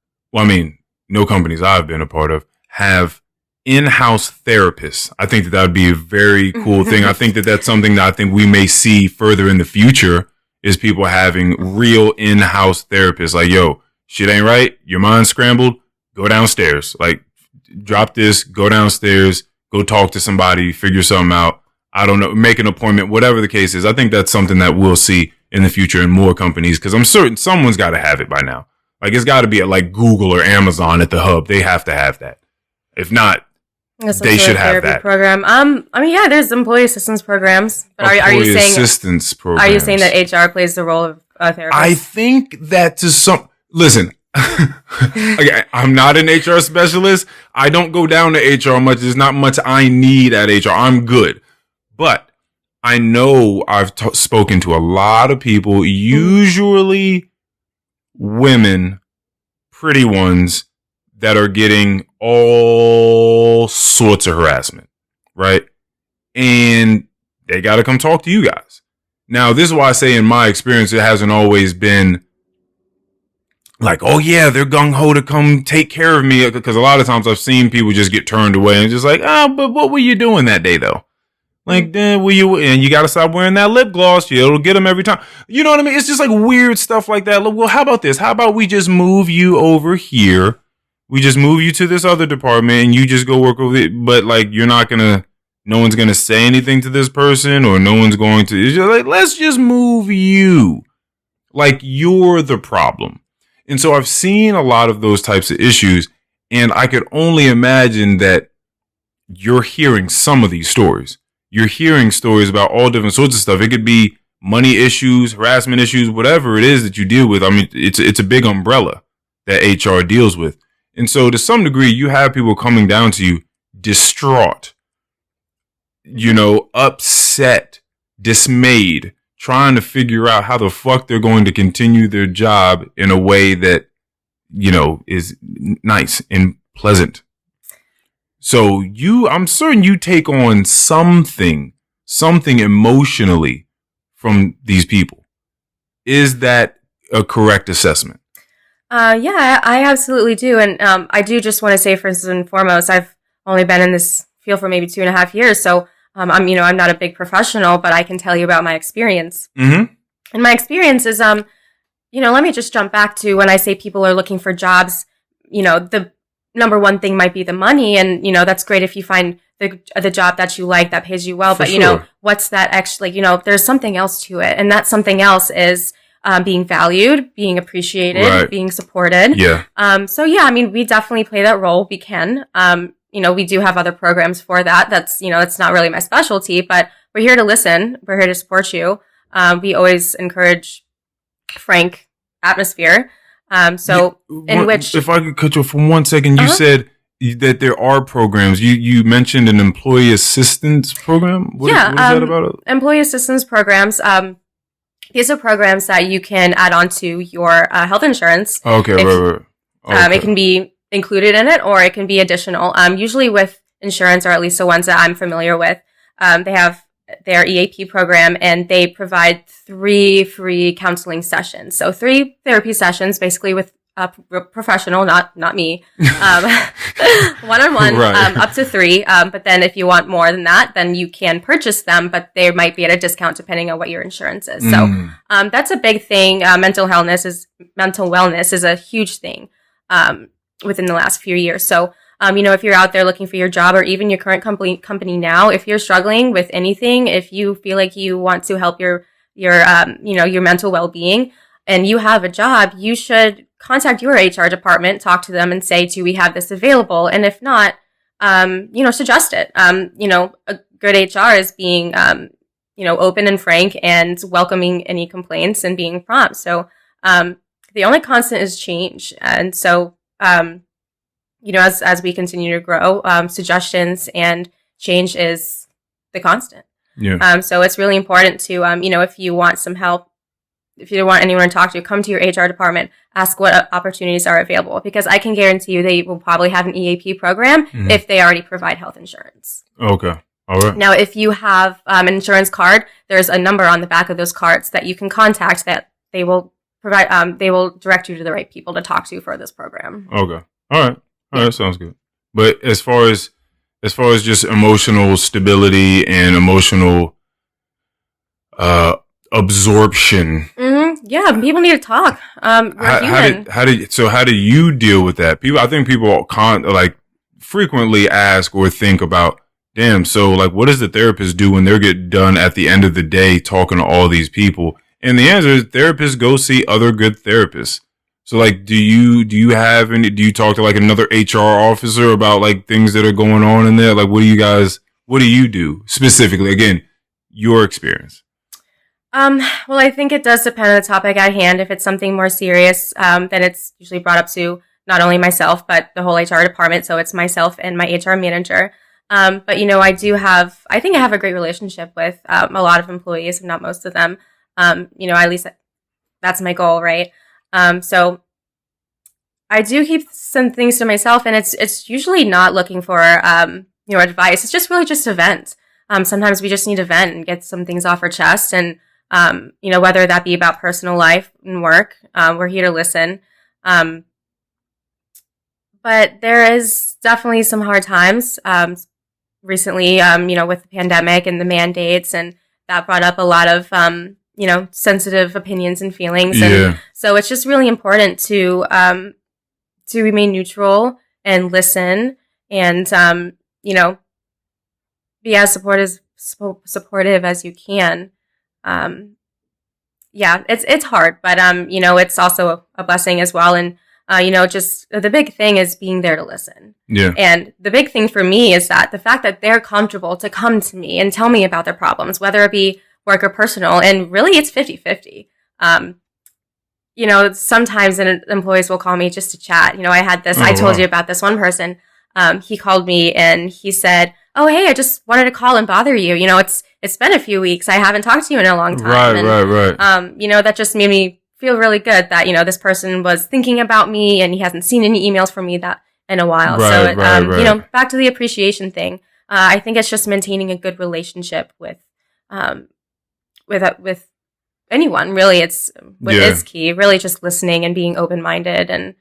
no companies I've been a part of have in-house therapists. I think that would be a very cool thing. I think that that's something that I think we may see further in the future, is people having real in-house therapists. Like, yo, shit ain't right. Your mind's scrambled. Go downstairs. Like, drop this, go downstairs, go talk to somebody, figure something out. I don't know, make an appointment, whatever the case is. I think that's something that we'll see in the future in more companies, because I'm certain someone's got to have it by now. Like, it's got to be at like Google or Amazon at the hub. They have to have that. If not, they should have that program. There's employee assistance programs. But are you saying assistance programs? Are you saying that HR plays the role of a therapist? I think that to some. Listen, okay, I'm not an HR specialist. I don't go down to HR much. There's not much I need at HR. I'm good, but I know I've spoken to a lot of people, usually women, pretty ones, that are getting all sorts of harassment, right? And they got to come talk to you guys. Now, this is why I say in my experience, it hasn't always been like, oh yeah, they're gung-ho to come take care of me. Because a lot of times I've seen people just get turned away and just like, but what were you doing that day though? Like, were you, and you got to stop wearing that lip gloss. It'll get them every time. You know what I mean? It's just like weird stuff like that. Well, how about this? How about we just move you over here? We just move you to this other department and you just go work over it. But like, no one's going to say anything to this person, or no one's going to, it's just like, let's just move you. Like, you're the problem. And so I've seen a lot of those types of issues, and I could only imagine that you're hearing some of these stories. You're hearing stories about all different sorts of stuff. It could be money issues, harassment issues, whatever it is that you deal with. I mean, it's a big umbrella that HR deals with. And so to some degree, you have people coming down to you distraught, upset, dismayed, trying to figure out how the fuck they're going to continue their job in a way that, is nice and pleasant. So I'm certain you take on something emotionally from these people. Is that a correct assessment? Yeah, I absolutely do. And I do just want to say, first and foremost, I've only been in this field for maybe 2.5 years. So I'm not a big professional, but I can tell you about my experience. Mm-hmm. And my experience is, let me just jump back to when I say people are looking for jobs, the number one thing might be the money. And, that's great if you find the job that you like, that pays you well. But, sure. What's that actually, there's something else to it. And that something else is being valued, being appreciated, right. being supported. Yeah. We definitely play that role. We can. We do have other programs for that. That's not really my specialty, but we're here to listen. We're here to support you. We always encourage frank atmosphere. If I could cut you off for 1 second, you said that there are programs. You mentioned an employee assistance program. What is that about? Employee assistance programs. These are programs that you can add on to your health insurance. Okay, right. Okay. It can be included in it, or it can be additional. Usually with insurance, or at least the ones that I'm familiar with, they have their EAP program, and they provide 3 free counseling sessions. So 3 therapy sessions, basically with a professional, not me, one-on-one, right. Up to 3. But then if you want more than that, then you can purchase them, but they might be at a discount depending on what your insurance is. So that's a big thing. Mental wellness is a huge thing within the last few years. So if you're out there looking for your job, or even your current company now, if you're struggling with anything, if you feel like you want to help your mental well-being, and you have a job, you should contact your HR department, talk to them and say, do we have this available? And if not, suggest it. A good HR is being, open and frank and welcoming any complaints and being prompt. So, the only constant is change. And so, as we continue to grow, suggestions and change is the constant. Yeah. So it's really important to, if you want some help, if you don't want anyone to talk to, come to your HR department, ask what opportunities are available, because I can guarantee you they will probably have an EAP program if they already provide health insurance. Okay. All right. Now, if you have an insurance card, there's a number on the back of those cards that you can contact that they will provide. They will direct you to the right people to talk to for this program. Okay. All right. That sounds good. But as far as just emotional stability and emotional absorption. Yeah, people need to talk. How do you deal with that? I think people frequently ask or think about, damn, so like, what does the therapist do when they get done at the end of the day talking to all these people? And the answer is therapists go see other good therapists. So like, do you talk to like another HR officer about like things that are going on in there? Like, what do you do specifically? Again, your experience. Well, I think it does depend on the topic at hand. If it's something more serious, then it's usually brought up to not only myself, but the whole HR department. So it's myself and my HR manager. But I think I have a great relationship with, a lot of employees, if not most of them. At least that's my goal, right? So I do keep some things to myself, and it's usually not looking for, advice. It's just really just a vent. sometimes we just need to vent and get some things off our chest. And, whether that be about personal life and work, we're here to listen. But there is definitely some hard times, recently, with the pandemic and the mandates, and that brought up a lot of, sensitive opinions and feelings. And so it's just really important to remain neutral and listen and, be as supportive as you can. It's hard, but, it's also a blessing as well. And, just the big thing is being there to listen. Yeah. And the big thing for me is that the fact that they're comfortable to come to me and tell me about their problems, whether it be work or personal, and really it's 50-50. Sometimes employees will call me just to chat. I had this, I told you about this one person. He called me and he said, "Oh, hey, I just wanted to call and bother you. It's been a few weeks. I haven't talked to you in a long time." Right. That just made me feel really good that, this person was thinking about me and he hasn't seen any emails from me that in a while. Right. Back to the appreciation thing. I think it's just maintaining a good relationship with anyone. Really, it's what is key. Really, just listening and being open-minded and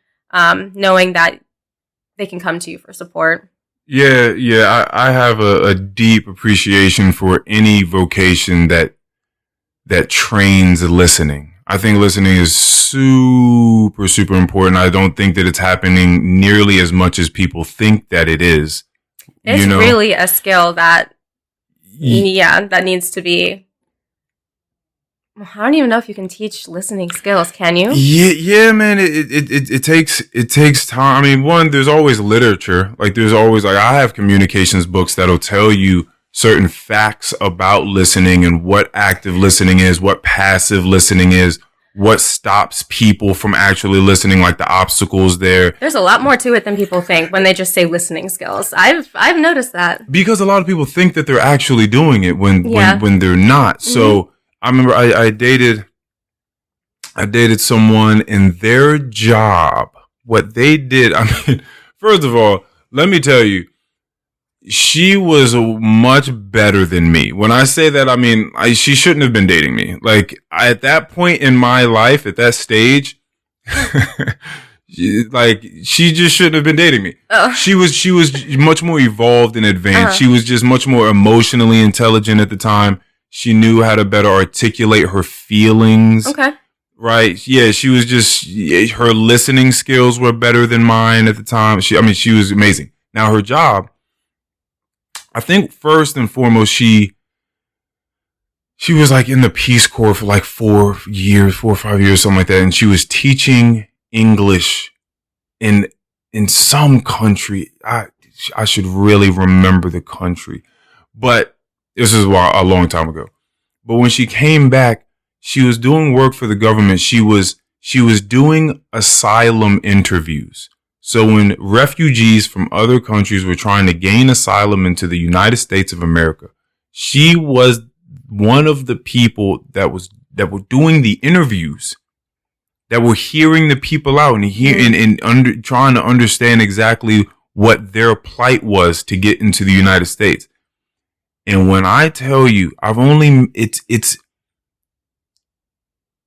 knowing that they can come to you for support. Yeah. I have a deep appreciation for any vocation that trains listening. I think listening is super, super important. I don't think that it's happening nearly as much as people think that it is. It's really a skill that, that needs to be. I don't even know if you can teach listening skills. Can you? Yeah, man. It takes time. I mean, one, there's always literature. Like there's always I have communications books that'll tell you certain facts about listening and what active listening is, what passive listening is, what stops people from actually listening, like the obstacles there. There's a lot more to it than people think when they just say listening skills. I've noticed that. Because a lot of people think that they're actually doing it when they're not. Mm-hmm. So I remember I dated someone, and their job, what they did, I mean, first of all, let me tell you, she was much better than me. When I say that, I mean, she shouldn't have been dating me. Like, at that point in my life, at that stage, she just shouldn't have been dating me. Oh. She was much more evolved and advanced. She was just much more emotionally intelligent at the time. She knew how to better articulate her feelings. Okay. Right. Yeah. She was her listening skills were better than mine at the time. She was amazing. Now her job, I think first and foremost, she was like in the Peace Corps for like 4 or 5 years, something like that. And she was teaching English in some country. I should really remember the country, but this is a long time ago. But when she came back, she was doing work for the government. She was doing asylum interviews. So when refugees from other countries were trying to gain asylum into the United States of America, she was one of the people that were doing the interviews, that were hearing the people out and trying to understand exactly what their plight was to get into the United States. And when I tell you,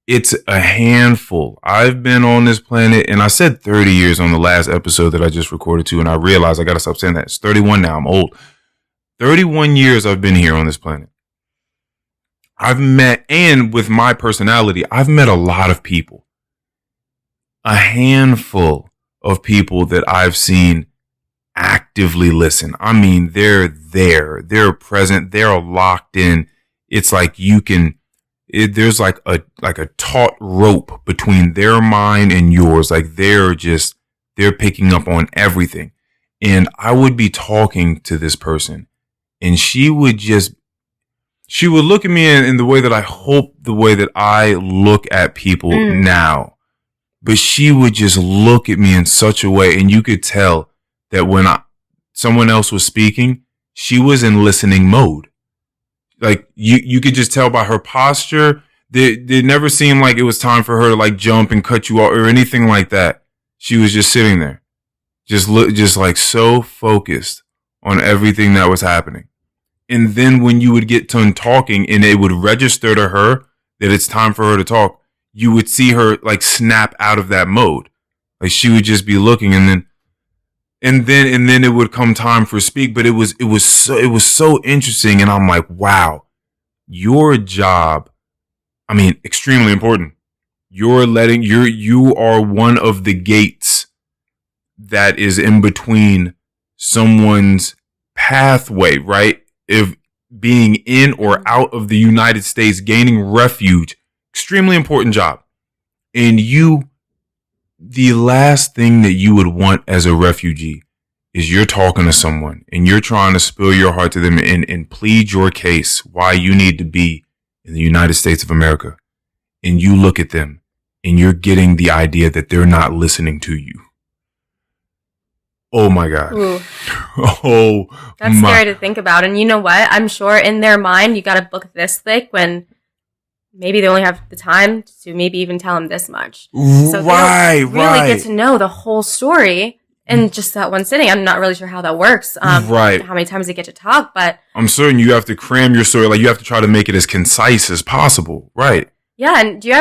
it's a handful. I've been on this planet, and I said 30 years on the last episode that I just recorded too, and I realized I got to stop saying that. It's 31 now. I'm old. 31 years I've been here on this planet. I've met, and with my personality, I've met a lot of people. A handful of people that I've seen actively listen. I mean, they're there. They're present. They're locked in. It's like there's like a taut rope between their mind and yours. Like they're picking up on everything. And I would be talking to this person, and she would look at me in the way that I hope the way that I look at people now. But she would just look at me in such a way, and you could tell that when someone else was speaking, she was in listening mode. Like you could just tell by her posture. It never seemed like it was time for her to like jump and cut you off or anything like that. She was just sitting there, just like so focused on everything that was happening. And then when you would get done talking and it would register to her that it's time for her to talk, you would see her like snap out of that mode. Like she would just be looking and then it would come time for speak. But it was so interesting. And I'm like, wow, your job, I mean, extremely important. You are one of the gates that is in between someone's pathway, right? If being in or out of the United States, gaining refuge, extremely important job. And the last thing that you would want as a refugee is you're talking to someone and you're trying to spill your heart to them and plead your case why you need to be in the United States of America. And you look at them and you're getting the idea that they're not listening to you. Oh my God. Ooh. Oh, that's scary to think about. And you know what? I'm sure in their mind, you got to book this thick when maybe they only have the time to maybe even tell them this much. So they don't really get to know the whole story in just that one sitting. I'm not really sure how that works. Right. How many times they get to talk, but I'm certain you have to cram your story. Like you have to try to make it as concise as possible. Right. Yeah. And do you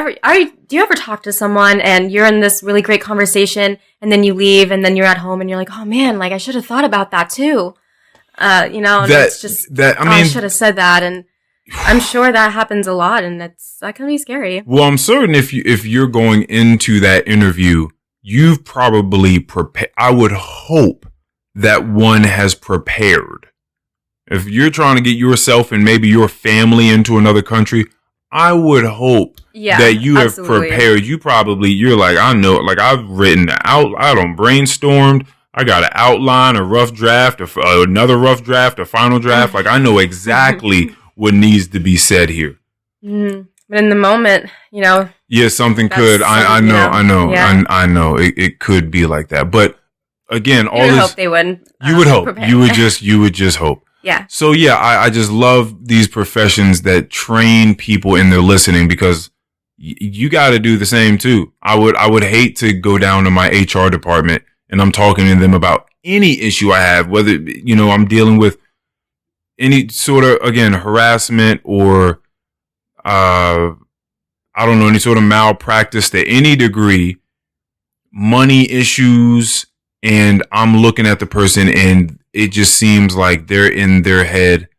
ever talk to someone and you're in this really great conversation and then you leave and then you're at home and you're like, oh man, like I should have thought about that too. And it's just I should have said that. And I'm sure that happens a lot and that can be scary. Well, I'm certain if you're going into that interview, you've probably prepared. I would hope that one has prepared. If you're trying to get yourself and maybe your family into another country, I would hope that you have prepared. You're like, I know, like I've written out, I don't brainstormed. I got an outline, a rough draft, another rough draft, a final draft. Like I know exactly what needs to be said here. Mm-hmm. But in the moment, yeah, something could. I know. Yeah. I know. It could be like that. But again, all this. Hope they would. You would hope. Prepare. You would just hope. Yeah. So yeah, I just love these professions that train people in their listening because you got to do the same too. I would hate to go down to my HR department and I'm talking to them about any issue I have, whether I'm dealing with any sort of harassment or I don't know, any sort of malpractice to any degree, money issues, and I'm looking at the person and it just seems like they're in their head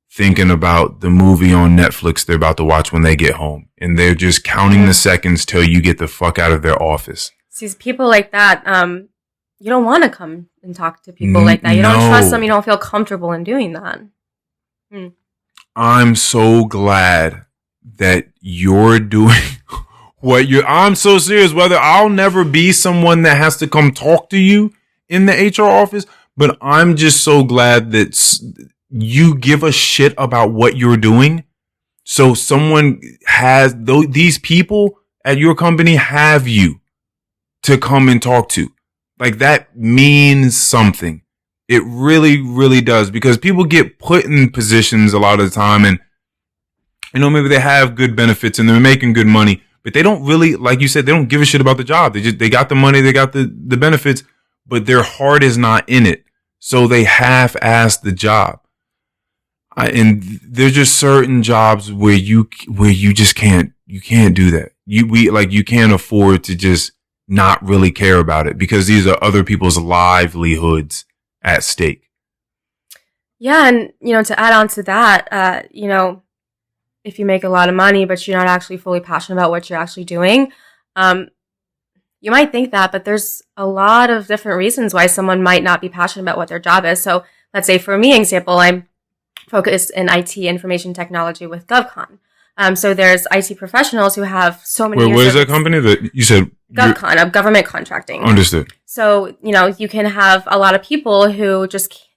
thinking about the movie on Netflix they're about to watch when they get home. And they're just counting the seconds till you get the fuck out of their office. See, people like that, you don't want to come and talk to people like that. You don't trust them. You don't feel comfortable in doing that. I'm so glad that you're doing I'm so serious, whether I'll never be someone that has to come talk to you in the HR office, but I'm just so glad that you give a shit about what you're doing. So someone these people at your company have you to come and talk to. Like that means something. It really, really does, because people get put in positions a lot of the time and, maybe they have good benefits and they're making good money, but they don't really, like you said, they don't give a shit about the job. They got the money, they got the benefits, but their heart is not in it. So they half-ass the job. And there's just certain jobs where you just can't do that. You can't afford to just not really care about it because these are other people's livelihoods at stake. Yeah. And, to add on to that, if you make a lot of money, but you're not actually fully passionate about what you're actually doing, you might think that, but there's a lot of different reasons why someone might not be passionate about what their job is. So let's say for me, example, I'm focused in IT information technology with GovCon. So there's IT professionals who have so many years. What is that company that you said? GovCon, of government contracting. Understood. So, you can have a lot of people who just,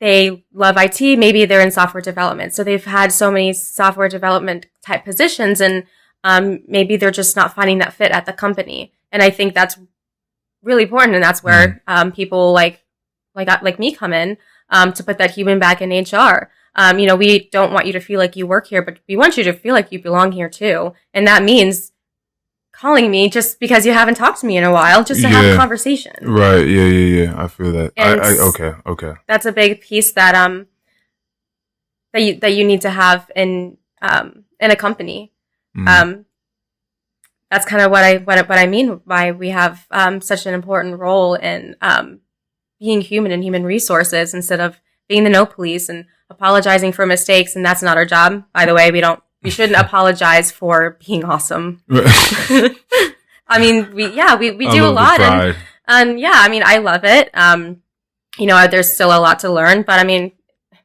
they love IT. Maybe they're in software development. So they've had so many software development type positions and maybe they're just not finding that fit at the company. And I think that's really important. And that's where people like me come in to put that human back in HR. We don't want you to feel like you work here, but we want you to feel like you belong here too. And that means calling me just because you haven't talked to me in a while, just to have a conversation. Right. Yeah. I feel that. Okay. That's a big piece that, that you need to have in a company. That's kind of what I mean by we have such an important role in being human and human resources instead of being the no police and apologizing for mistakes. And that's not our job, by the way. We shouldn't apologize for being awesome. I mean, we do a lot, and I mean, I love it. There's still a lot to learn, but I mean,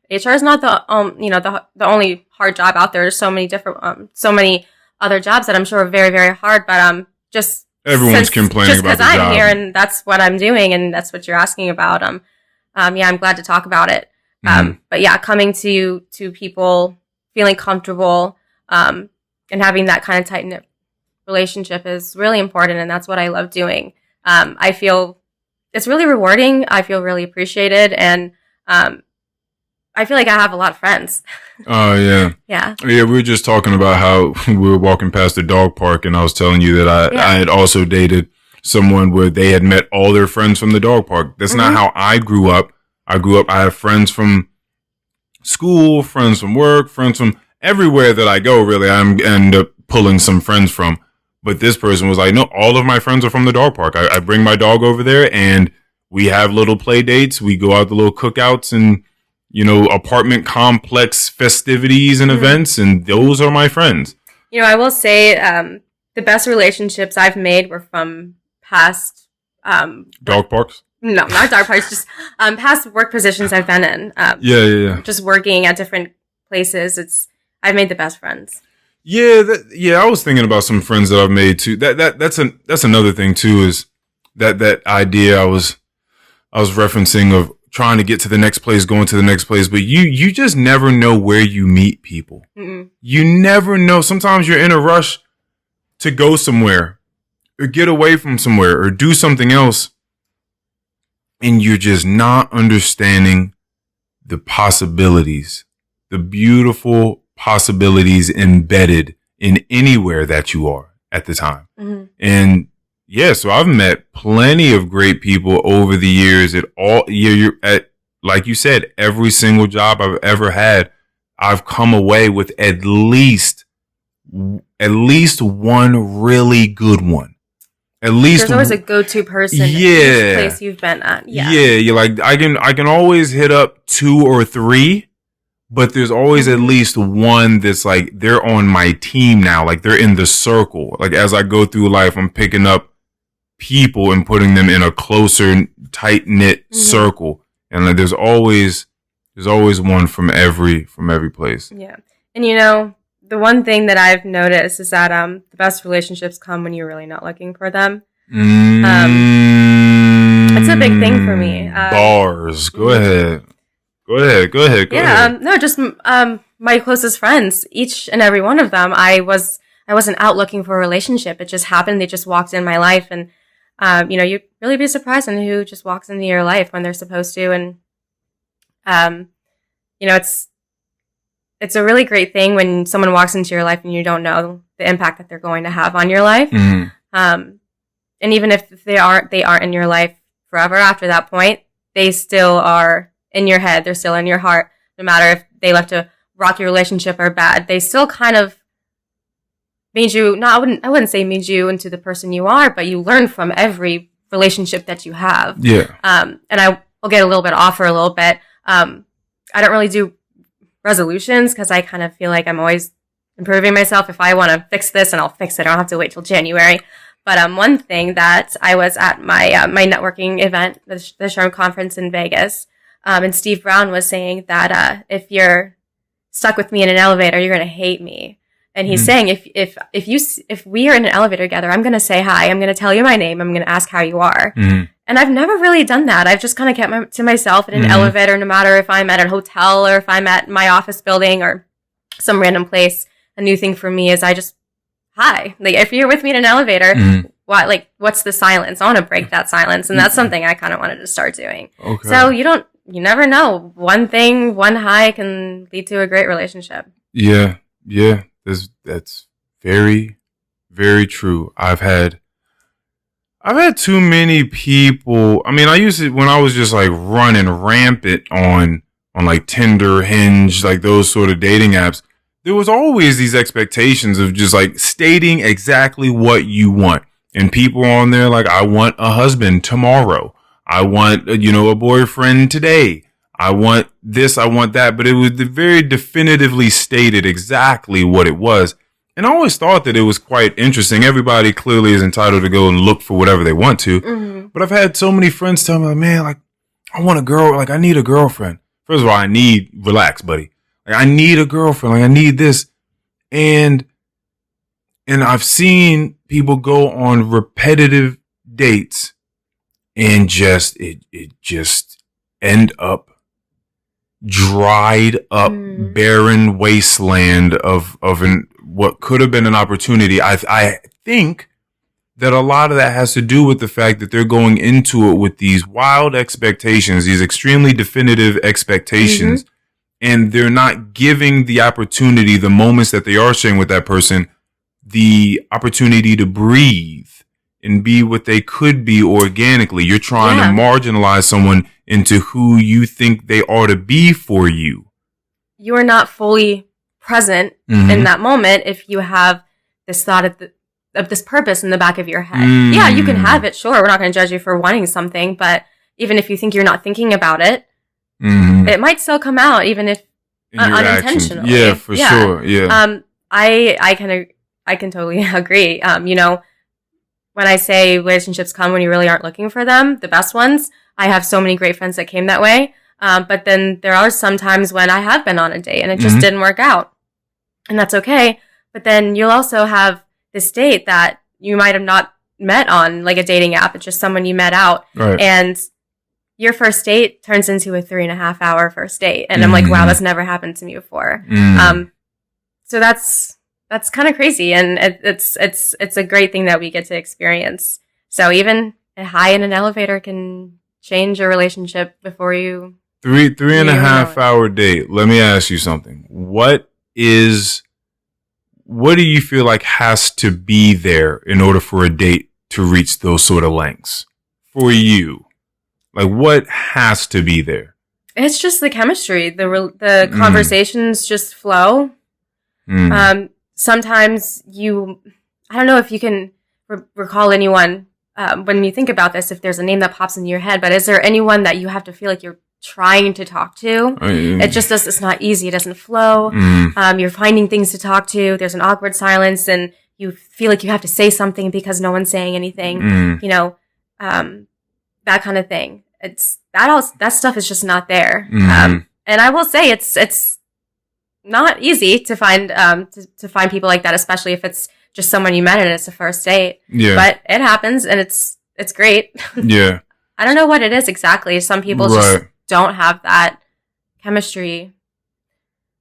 HR is not the only hard job out there. There's so many different, so many other jobs that I'm sure are very, very hard, but just everyone's complaining about the job. I'm here and that's what I'm doing, and that's what you're asking about. I'm glad to talk about it. But yeah, coming to people, feeling comfortable, and having that kind of tight-knit relationship is really important, and that's what I love doing. I feel it's really rewarding. I feel really appreciated, and I feel like I have a lot of friends. Oh, yeah. Yeah. We were just talking about how we were walking past the dog park, and I was telling you that I had also dated someone where they had met all their friends from the dog park. That's not how I grew up. I have friends from school, friends from work, friends from everywhere that I go, really. I end up pulling some friends from. But this person was like, no, all of my friends are from the dog park. I bring my dog over there, and we have little play dates. We go out to little cookouts and, apartment complex festivities and events, and those are my friends. I will say the best relationships I've made were from past... dog parks? No, not dog parks, just past work positions I've been in. Yeah. Just working at different places. I've made the best friends. Yeah, I was thinking about some friends that I've made too. That's another thing too, is that idea I was referencing of trying to get to the next place, going to the next place, but you just never know where you meet people. Mm-mm. You never know. Sometimes you're in a rush to go somewhere or get away from somewhere or do something else, and you're just not understanding the possibilities, the beautiful possibilities embedded in anywhere that you are at the time. Mm-hmm. And so I've met plenty of great people over the years you're at, like you said, every single job I've ever had, I've come away with at least one really good one. At least there's always a go-to person in each place you've been at. Yeah. You're like, I can always hit up 2 or 3, but there's always at least one that's like, they're on my team now. Like, they're in the circle. Like, as I go through life, I'm picking up people and putting them in a closer, tight-knit circle. And like, there's always one from every place. Yeah. And the one thing that I've noticed is that the best relationships come when you're really not looking for them. It's a big thing for me. Bars. Go ahead. No, just my closest friends, each and every one of them. I wasn't out looking for a relationship. It just happened. They just walked in my life, and you'd really be surprised on who just walks into your life when they're supposed to. And it's a really great thing when someone walks into your life and you don't know the impact that they're going to have on your life. Mm-hmm. And even if they aren't in your life forever after that point, they still are in your head. They're still in your heart. No matter if they left a rocky relationship or bad, they still kind of made you, I wouldn't say made you into the person you are, but you learn from every relationship that you have. Yeah. And I will get a little bit off for a little bit. I don't really do resolutions because I kind of feel like I'm always improving myself. If I want to fix this, and I'll fix it. I don't have to wait till January. But one thing that I was at my my networking event, the SHRM conference in Vegas, and Steve Brown was saying that if you're stuck with me in an elevator, you're going to hate me. And he's saying if we are in an elevator together, I'm going to say hi. I'm going to tell you my name. I'm going to ask how you are. Mm-hmm. And I've never really done that. I've just kind of kept to myself in an elevator, no matter if I'm at a hotel or if I'm at my office building or some random place. A new thing for me is I just, hi. Like, if you're with me in an elevator, what's the silence? I want to break that silence. And that's something I kind of wanted to start doing. Okay. So you never know. One thing, one hi can lead to a great relationship. Yeah. That's very, very true. I've had too many people. I mean, I used to, when I was just like running rampant on on like Tinder, Hinge, like those sort of dating apps, there was always these expectations of just like stating exactly what you want. And people on there like, I want a husband tomorrow. I want, a boyfriend today. I want this, I want that. But it was very definitively stated exactly what it was. And I always thought that it was quite interesting. Everybody clearly is entitled to go and look for whatever they want to. Mm-hmm. But I've had so many friends tell me, like, man, like, I want a girl. Like, I need a girlfriend. First of all, relax, buddy. Like, I need a girlfriend. Like, I need this. And I've seen people go on repetitive dates and it just end up dried up, barren wasteland of what could have been an opportunity. I think that a lot of that has to do with the fact that they're going into it with these wild expectations, these extremely definitive expectations, and they're not giving the opportunity, the moments that they are sharing with that person, the opportunity to breathe and be what they could be organically. You're trying to marginalize someone into who you think they ought to be for you. You are not fully present in that moment if you have this thought of this purpose in the back of your head. Yeah, you can have it. Sure, we're not going to judge you for wanting something, but even if you think you're not thinking about it, it might still come out, even if unintentionally. Yeah, for sure. Yeah. I can totally agree. When I say relationships come when you really aren't looking for them, the best ones, I have so many great friends that came that way. But then there are some times when I have been on a date and it just didn't work out. And that's okay. But then you'll also have this date that you might have not met on like a dating app. It's just someone you met out. Right. And your first date turns into a 3.5 hour first date. And I'm like, wow, that's never happened to me before. So that's kind of crazy. And it's a great thing that we get to experience. So even a high in an elevator can change your relationship before you. 3.5 hour date. Let me ask you something. What do you feel like has to be there in order for a date to reach those sort of lengths for you? Like, what has to be there? It's just the chemistry. The conversations just flow. Sometimes I don't know if you can recall anyone, when you think about this, if there's a name that pops into your head, but is there anyone that you have to feel like you're trying to talk to? It just it's not easy. It doesn't flow. You're finding things to talk to. There's an awkward silence and you feel like you have to say something because no one's saying anything, that kind of thing. That stuff is just not there. And I will say it's not easy to find people like that, especially if it's just someone you met and it's a first date. Yeah. But it happens and it's great. Yeah. I don't know what it is exactly. Some people just don't have that chemistry.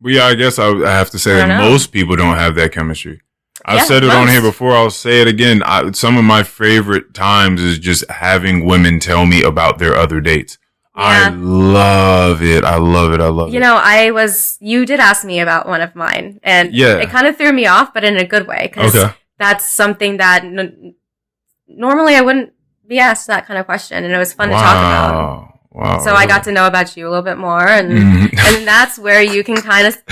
Well, yeah, I guess I have to say that most people don't have that chemistry. I've said it on here before. I'll say it again. Some of my favorite times is just having women tell me about their other dates. Yeah. I love it. I love it. You did ask me about one of mine and it kind of threw me off, but in a good way. Because that's something that normally I wouldn't be asked that kind of question. And it was fun to talk about. Wow. So I got to know about you a little bit more. And that's where you can kind of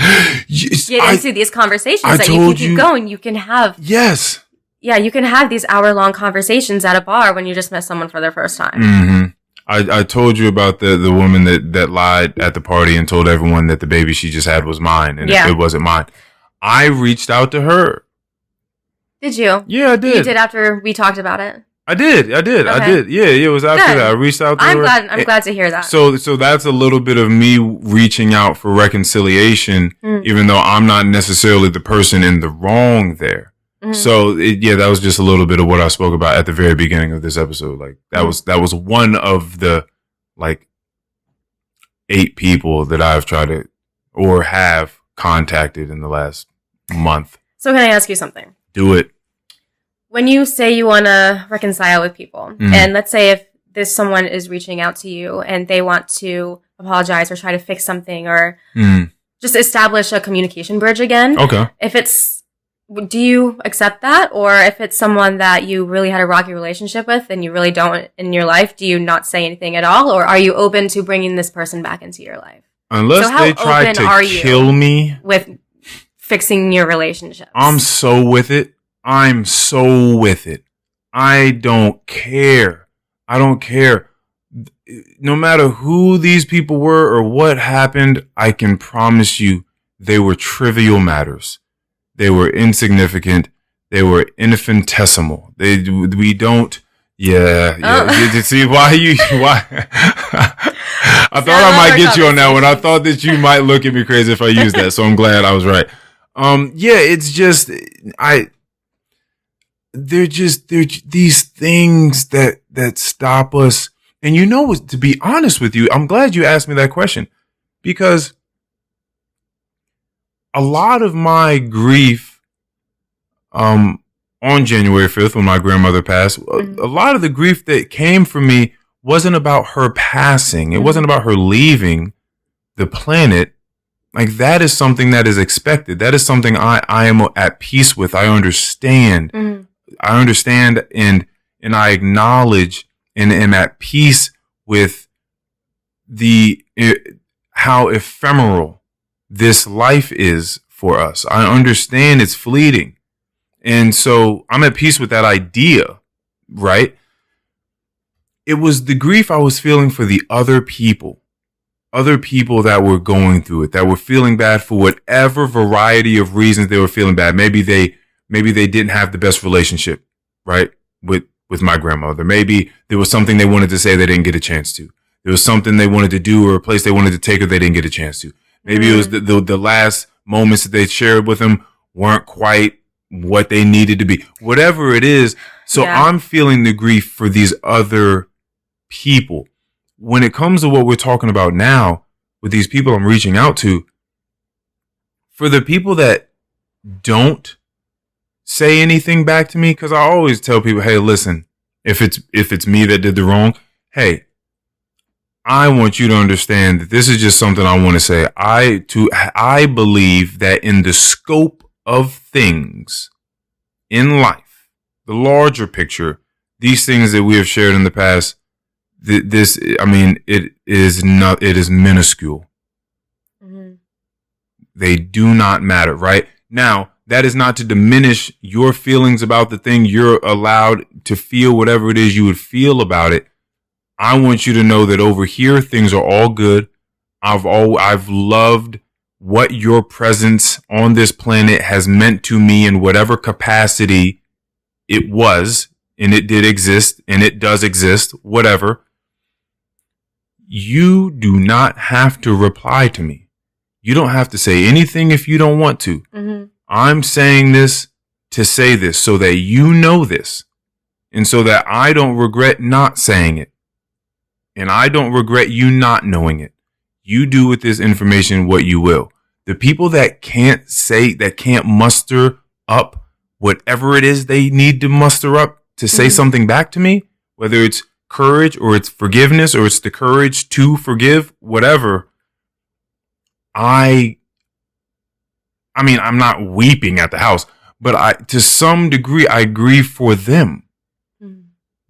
get into these conversations that you can keep going. You can have. Yes. Yeah, you can have these hour-long conversations at a bar when you just met someone for their first time. Mm-hmm. I told you about the woman that lied at the party and told everyone that the baby she just had was mine and it wasn't mine. I reached out to her. Did you? Yeah, I did. You did after we talked about it? I did. Yeah, it was after that. I reached out to her. I'm glad to hear that. So that's a little bit of me reaching out for reconciliation, even though I'm not necessarily the person in the wrong there. So that was just a little bit of what I spoke about at the very beginning of this episode. Like that was one of the 8 people that I've tried to or have contacted in the last month. So can I ask you something? Do it. When you say you want to reconcile with people, and let's say if someone is reaching out to you and they want to apologize or try to fix something or just establish a communication bridge again. Okay. Do you accept that? Or if it's someone that you really had a rocky relationship with and you really don't in your life, do you not say anything at all? Or are you open to bringing this person back into your life? Unless they try to kill me with fixing your relationships. I'm so with it. I'm so with it. I don't care. I don't care. No matter who these people were or what happened, I can promise you they were trivial matters. They were insignificant. They were infinitesimal. We don't. Yeah. You see why? I thought I might get you on that one. I thought that you might look at me crazy if I used that. So I'm glad I was right. Yeah, it's just, they're these things that stop us. And you know, to be honest with you, I'm glad you asked me that question, because a lot of my grief, on January 5th, when my grandmother passed, a lot of the grief that came from me wasn't about her passing. It wasn't about her leaving the planet. Like, that is something that is expected. That is something I am at peace with. I understand. I understand and I acknowledge and am at peace with how ephemeral this life is for us. I understand it's fleeting. And so I'm at peace with that idea, right? It was the grief I was feeling for the other people that were going through it, that were feeling bad for whatever variety of reasons they were feeling bad. Maybe they didn't have the best relationship, right? With my grandmother. Maybe there was something they wanted to say they didn't get a chance to. There was something they wanted to do or a place they wanted to take her they didn't get a chance to. Maybe it was the last moments that they shared with him weren't quite what they needed to be. Whatever it is. So I'm feeling the grief for these other people. When it comes to what we're talking about now with these people I'm reaching out to, for the people that don't say anything back to me, because I always tell people, hey, listen, if it's me that did the wrong, hey, I want you to understand that this is just something I want to say. I believe that in the scope of things in life, the larger picture, these things that we have shared in the past, it is minuscule. They do not matter, right? Now, that is not to diminish your feelings about the thing. You're allowed to feel whatever it is you would feel about it. I want you to know that over here, things are all good. I've loved what your presence on this planet has meant to me in whatever capacity it was, and it did exist, and it does exist, whatever. You do not have to reply to me. You don't have to say anything if you don't want to. I'm saying this to say this so that you know this, and so that I don't regret not saying it. And I don't regret you not knowing it. You do with this information what you will. The people that can't muster up whatever it is they need to muster up to say something back to me, whether it's courage or it's forgiveness or it's the courage to forgive, whatever. I'm not weeping at the house, but to some degree, I grieve for them.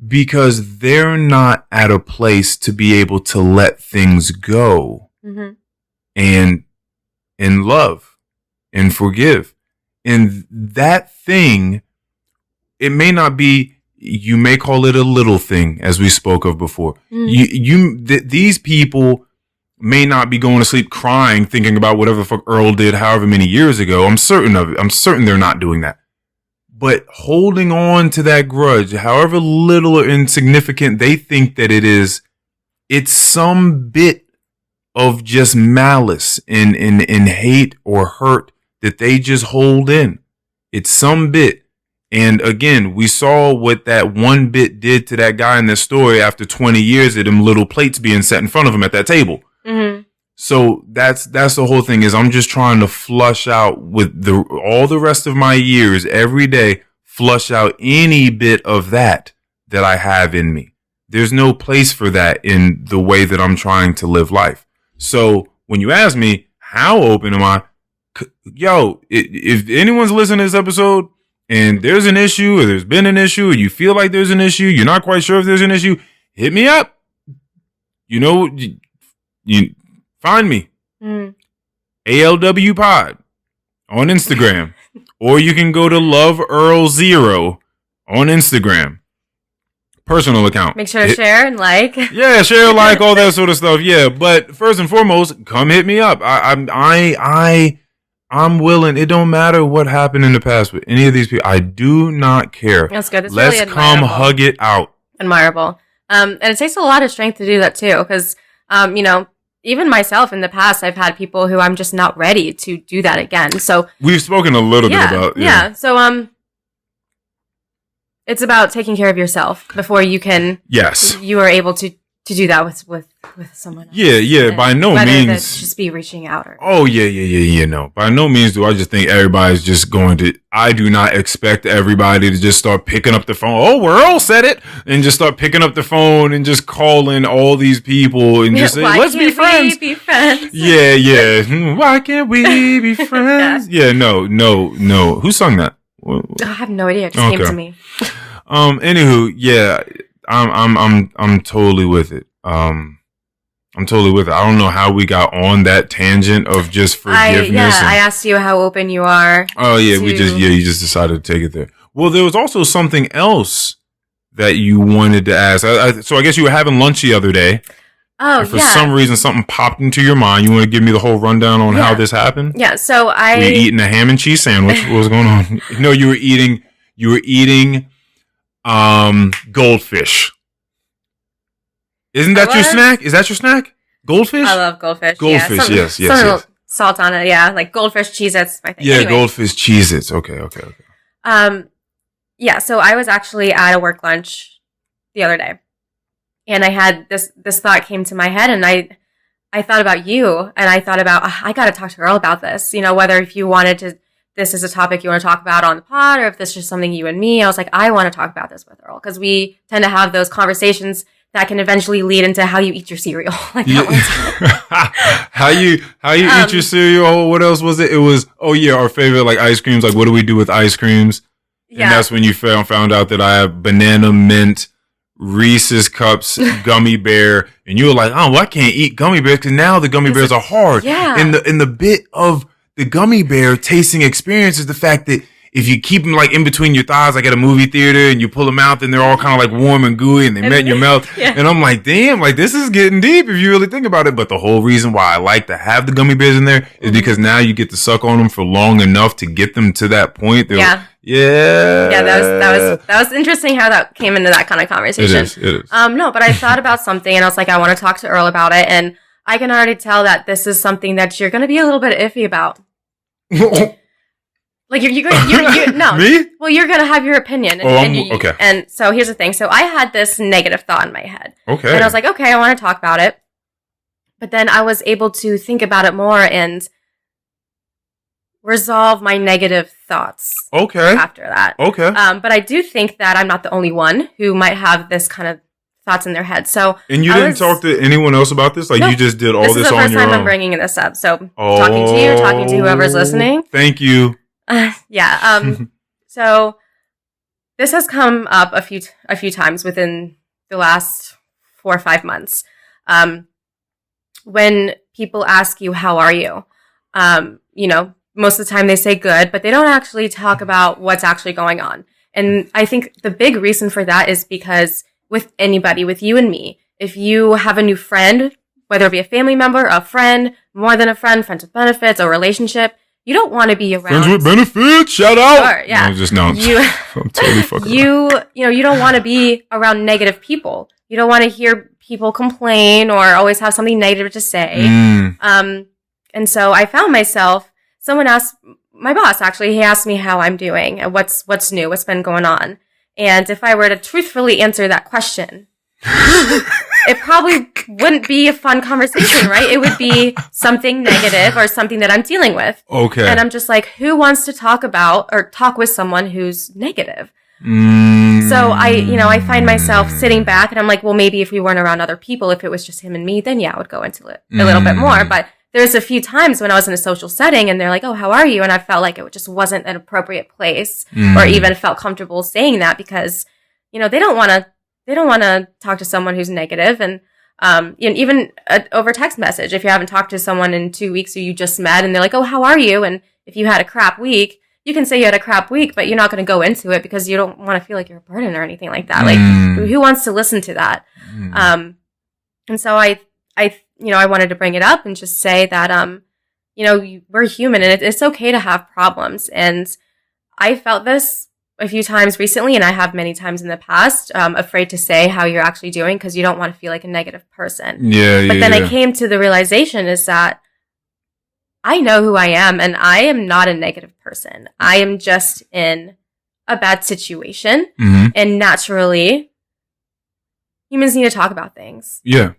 Because they're not at a place to be able to let things go and love and forgive. And that thing, it may not be, you may call it a little thing, as we spoke of before. These people may not be going to sleep crying, thinking about whatever the fuck Earl did however many years ago. I'm certain of it. I'm certain they're not doing that. But holding on to that grudge, however little or insignificant they think that it is, it's some bit of just malice and hate or hurt that they just hold in. It's some bit. And again, we saw what that one bit did to that guy in this story after 20 years of them little plates being set in front of him at that table. So that's the whole thing, is I'm just trying to flush out with all the rest of my years every day, flush out any bit of that I have in me. There's no place for that in the way that I'm trying to live life. So when you ask me, how open am I? Yo, if anyone's listening to this episode and there's an issue or there's been an issue or you feel like there's an issue, you're not quite sure if there's an issue, hit me up. You know, you find me. ALW Pod on Instagram. Or you can go to Love Earl 0 on Instagram. Personal account. Make sure to share and like. Yeah, share, like, all that sort of stuff. Yeah, but first and foremost, come hit me up. I'm willing. It don't matter what happened in the past with any of these people. I do not care. That's good. It's Let's really come hug it out. Admirable. And it takes a lot of strength to do that too, because even myself in the past, I've had people who I'm just not ready to do that again. So we've spoken a little bit about So it's about taking care of yourself before you can. Yes. You are able to do that with someone else. Yeah. By no means. Just be reaching out. No. By no means do I just think everybody's just going to. I do not expect everybody to just start picking up the phone. Oh, Earl said it, and just start picking up the phone and just calling all these people and just say, "Let's be friends." We be friends? Yeah. Why can't we be friends? No. Who sung that? I have no idea. It just came to me. Anywho, yeah, I'm totally with it. I'm totally with it. I don't know how we got on that tangent of just forgiveness. I asked you how open you are. Oh yeah, you just decided to take it there. Well, there was also something else that you wanted to ask. So I guess you were having lunch the other day. Oh, and for some reason, something popped into your mind. You want to give me the whole rundown on how this happened? Yeah. So were you eating a ham and cheese sandwich? What was going on? No, you were eating goldfish. Isn't that your snack? Is that your snack? Goldfish? I love goldfish. Goldfish, yes. Salt on it, yeah. Like goldfish Cheez-Its, I think. Yeah, anyway. Goldfish Cheez-Its. Okay. Yeah, so I was actually at a work lunch the other day. And I had this thought came to my head, and I thought about you, and I thought about, I got to talk to Earl about this. Whether if you wanted to, this is a topic you want to talk about on the pod, or if this is just something you and me. I was like, I want to talk about this with Earl, because we tend to have those conversations that can eventually lead into how you eat your cereal. Like that how you eat your cereal. What else was it? It was, our favorite, like, ice creams. Like, what do we do with ice creams? And that's when you found out that I have banana mint, Reese's Cups, gummy bear, and you were like, "Oh, well, I can't eat gummy bears because now the gummy bears are hard." Yeah. And the bit of the gummy bear tasting experience is the fact that if you keep them like in between your thighs, like at a movie theater, and you pull them out, then they're all kind of like warm and gooey, and they melt in your mouth. Yeah. And I'm like, damn, like this is getting deep if you really think about it. But the whole reason why I like to have the gummy bears in there is because now you get to suck on them for long enough to get them to that point. Yeah, that was interesting how that came into that kind of conversation. It is. No, but I thought about something, and I was like, I want to talk to Earl about it, and I can already tell that this is something that you're going to be a little bit iffy about. Like you're no. Me? Well, you're going to have your opinion. Okay. And so here's the thing. So I had this negative thought in my head. Okay. And I was like, okay, I want to talk about it. But then I was able to think about it more and resolve my negative thoughts. Okay. After that. Okay. But I do think that I'm not the only one who might have this kind of thoughts in their head. So. And you didn't talk to anyone else about this? Like you just did all this on your own? This is the first time I'm bringing this up. So talking to you, talking to whoever's listening. Thank you. So this has come up a few times within the last 4 or 5 months. When people ask you, how are you? Most of the time they say good, but they don't actually talk about what's actually going on. And I think the big reason for that is because with anybody, with you and me, if you have a new friend, whether it be a family member, a friend, more than a friend, friends with benefits, a relationship, you don't want to be around. Friends with benefits, shout out. Sure, yeah. I'm totally fucking you don't want to be around negative people. You don't want to hear people complain or always have something negative to say. And so I found myself, someone asked, my boss actually, he asked me how I'm doing and what's new, what's been going on. And if I were to truthfully answer that question, it probably wouldn't be a fun conversation, right? It would be something negative or something that I'm dealing with. Okay. And I'm just like, who wants to talk about or talk with someone who's negative? So I find myself sitting back and I'm like, well, maybe if we weren't around other people, if it was just him and me, then I would go into it a little bit more. But there's a few times when I was in a social setting and they're like, oh, how are you? And I felt like it just wasn't an appropriate place or even felt comfortable saying that because, they don't want to talk to someone who's negative. And Even over text message, if you haven't talked to someone in 2 weeks or you just met and they're like, oh, how are you? And if you had a crap week, you can say you had a crap week, but you're not going to go into it because you don't want to feel like you're a burden or anything like that. Like, who wants to listen to that? And so I wanted to bring it up and just say that, we're human and it's okay to have problems. And I felt this a few times recently, and I have many times in the past, afraid to say how you're actually doing because you don't want to feel like a negative person. But then I came to the realization is that I know who I am, and I am not a negative person. I am just in a bad situation, and naturally, humans need to talk about things. Yeah.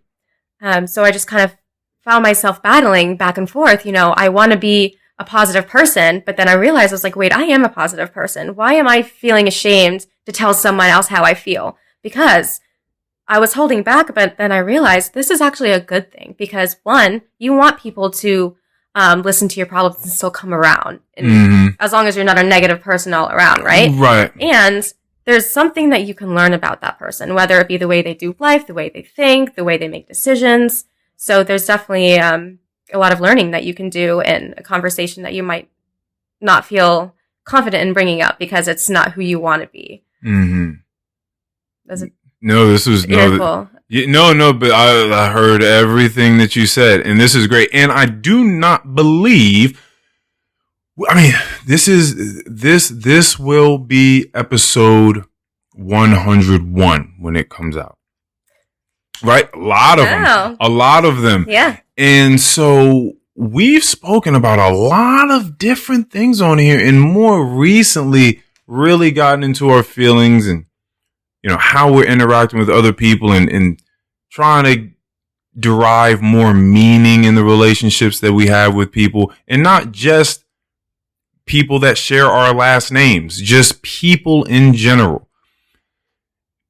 So I just kind of found myself battling back and forth. I want to be a positive person, but then I realized I was like, wait, I am a positive person. Why am I feeling ashamed to tell someone else how I feel? Because I was holding back, but then I realized this is actually a good thing because one, you want people to listen to your problems and still come around. And as long as you're not a negative person all around, right? Right. And there's something that you can learn about that person, whether it be the way they do life, the way they think, the way they make decisions. So there's definitely a lot of learning that you can do in a conversation that you might not feel confident in bringing up because it's not who you want to be. No, this was beautiful. No, but I heard everything that you said, and this is great. And I do not believe. I mean, this will be episode 101 when it comes out. Right? A lot of them. Yeah. And so we've spoken about a lot of different things on here, and more recently really gotten into our feelings and, how we're interacting with other people and trying to derive more meaning in the relationships that we have with people, and not just people that share our last names, just people in general.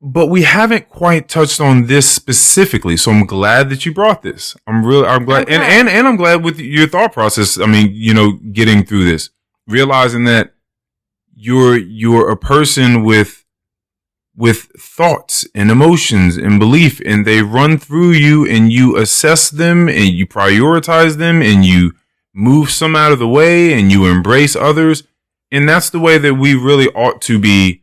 But we haven't quite touched on this specifically, so I'm glad that you brought this. I'm glad, okay. and I'm glad with your thought process. I mean, getting through this, realizing that you're a person with thoughts and emotions and belief, and they run through you, and you assess them, and you prioritize them, and you move some out of the way, and you embrace others, and that's the way that we really ought to be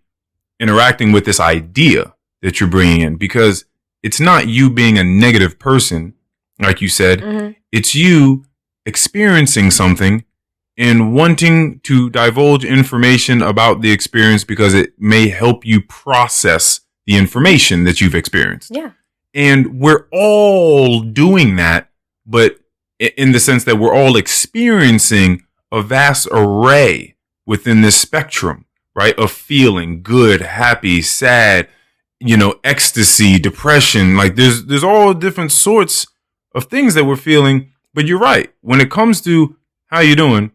interacting with this idea that you're bringing in, because it's not you being a negative person, like you said. It's you experiencing something and wanting to divulge information about the experience because it may help you process the information that you've experienced. Yeah. And we're all doing that, but in the sense that we're all experiencing a vast array within this spectrum, right? Of feeling good, happy, sad, ecstasy, depression. Like there's all different sorts of things that we're feeling. But you're right. When it comes to how you doing,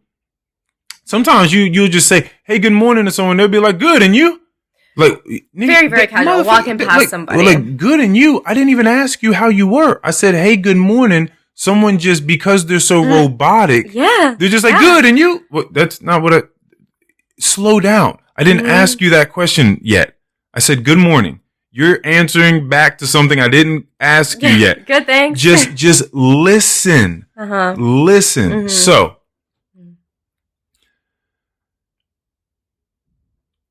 sometimes you'll just say, hey, good morning to someone. They'll be like, good. And you? Like very, very casual, walking past somebody. Well, like, good. And you? I didn't even ask you how you were. I said, hey, good morning. Someone just, because they're so robotic. Yeah. They're just like, good. And you? Well, that's not what slow down. I didn't ask you that question yet. I said, good morning. You're answering back to something I didn't ask you yet. Good, thanks. Just listen. Listen. So,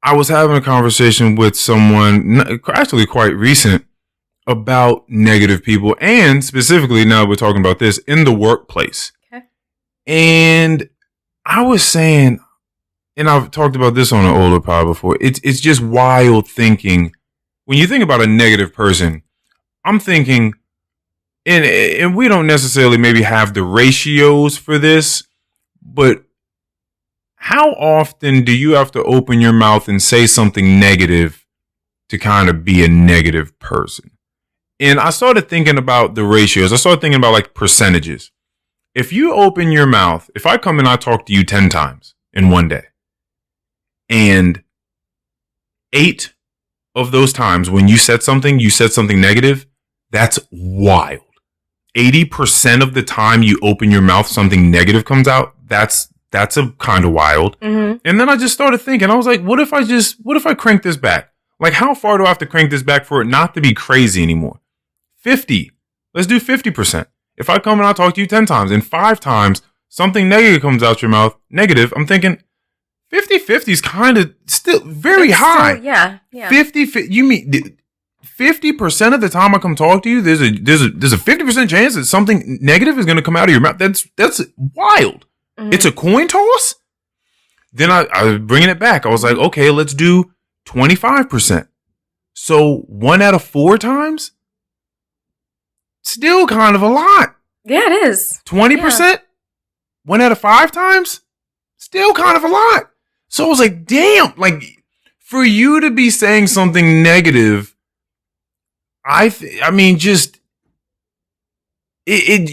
I was having a conversation with someone, actually quite recent, about negative people, and specifically, now we're talking about this, in the workplace. Okay. And I was saying, and I've talked about this on an older pod before, it's just wild thinking. When you think about a negative person, I'm thinking, and we don't necessarily maybe have the ratios for this, but how often do you have to open your mouth and say something negative to kind of be a negative person? And I started thinking about the ratios. I started thinking about like percentages. If you open your mouth, if I come and I talk to you 10 times in one day, and 8 of those times when you said something negative, that's wild. 80% of the time you open your mouth, something negative comes out. That's a kind of wild. And then I just started thinking, I was like, what if I crank this back? Like, how far do I have to crank this back for it not to be crazy anymore? 50. Let's do 50%. If I come and I talk to you 10 times and 5 times something negative comes out your mouth, negative, I'm thinking 50-50 is kind of still very high. Still, yeah. 50, you mean 50% of the time I come talk to you, there's a 50% chance that something negative is going to come out of your mouth. That's wild. Mm-hmm. It's a coin toss. Then I was bringing it back. I was like, okay, let's do 25%. So 1 out of 4 times, still kind of a lot. Yeah, it is. 20%, 1 out of 5 times, still kind of a lot. So I was like, damn, like for you to be saying something negative, I mean, just it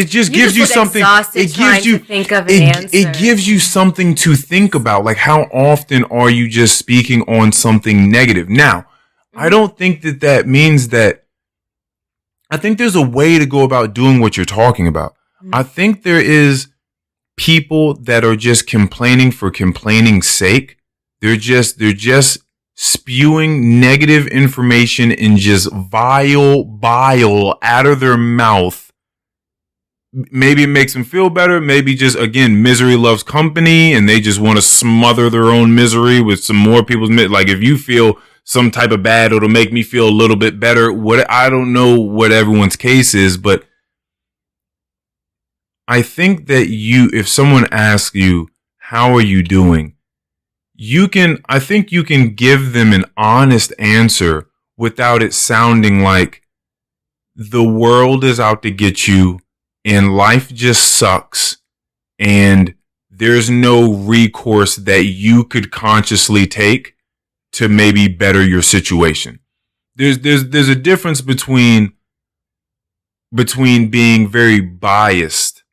just gives you something. It gives you think of an answer. It gives you something to think about. Like, how often are you just speaking on something negative? Now, I don't think that means that. I think there's a way to go about doing what you're talking about. I think there is people that are just complaining for complaining's sake. They're just spewing negative information and just vile bile out of their mouth. Maybe it makes them feel better. Maybe just, again, misery loves company and they just want to smother their own misery with some more people's like, if you feel some type of bad, it'll make me feel a little bit better. I don't know what everyone's case is, but I think that if someone asks you, how are you doing? I think you can give them an honest answer without it sounding like the world is out to get you and life just sucks and there's no recourse that you could consciously take to maybe better your situation. There's a difference between being very biased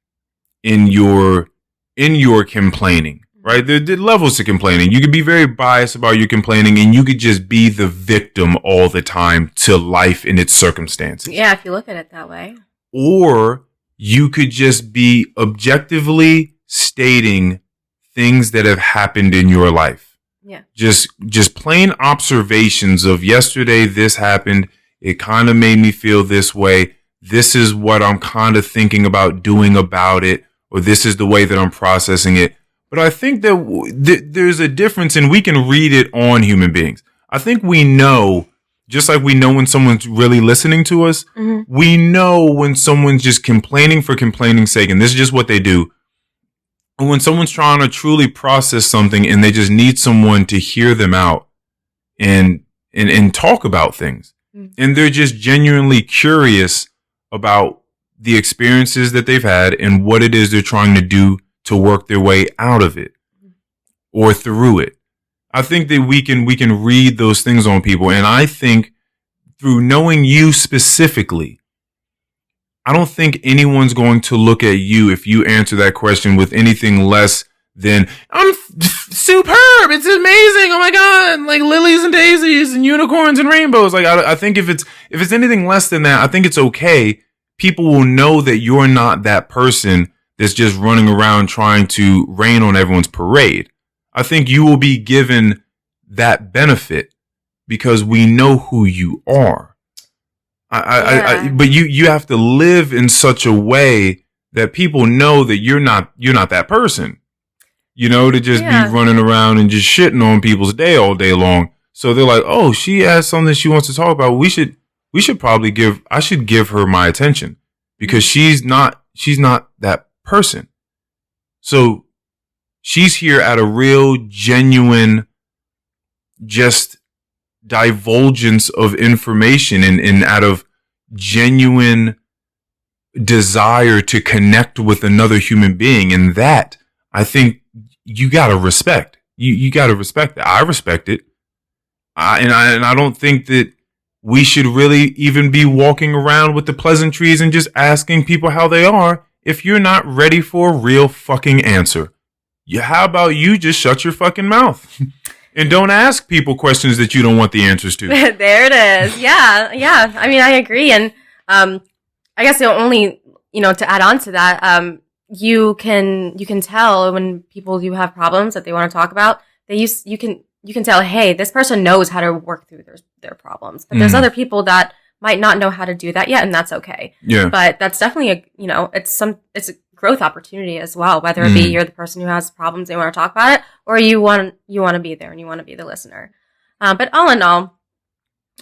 in your complaining. Right? There are levels to complaining. You could be very biased about your complaining and you could just be the victim all the time to life and its circumstances. Yeah, if you look at it that way. Or you could just be objectively stating things that have happened in your life. Yeah. Just plain observations of yesterday, this happened. It kind of made me feel this way. This is what I'm kind of thinking about doing about it. Or this is the way that I'm processing it. But I think that there's a difference and we can read it on human beings. I think we know, just like we know when someone's really listening to us, we know when someone's just complaining for complaining's sake, and this is just what they do. And when someone's trying to truly process something and they just need someone to hear them out and talk about things. And they're just genuinely curious about the experiences that they've had and what it is they're trying to do to work their way out of it or through it. I think that we can read those things on people. And I think through knowing you specifically, I don't think anyone's going to look at you if you answer that question with anything less than, I'm superb. It's amazing. Oh my God. Like lilies and daisies and unicorns and rainbows. Like, I think if it's anything less than that, I think it's okay. People will know that you're not that person that's just running around trying to rain on everyone's parade. I think you will be given that benefit because we know who you are. But you have to live in such a way that people know that you're not that person. You know, to just be running around and just shitting on people's day all day long. So they're like, oh, she has something she wants to talk about. I should give her my attention because she's not that person. So she's here at a real genuine just divulgence of information and out of genuine desire to connect with another human being. And that I think you gotta respect. You gotta respect that. I respect it. And I don't think that we should really even be walking around with the pleasantries and just asking people how they are if you're not ready for a real fucking answer. How about you just shut your fucking mouth and don't ask people questions that you don't want the answers to? There it is. Yeah. I mean, I agree. And I guess the only, to add on to that, you can tell when people do have problems that they want to talk about, you can tell, hey, this person knows how to work through their problems. But there's other people that might not know how to do that yet, and that's okay. Yeah. But that's definitely it's a growth opportunity as well, whether it be you're the person who has problems and you want to talk about it, or you want to be there and you want to be the listener. But all in all,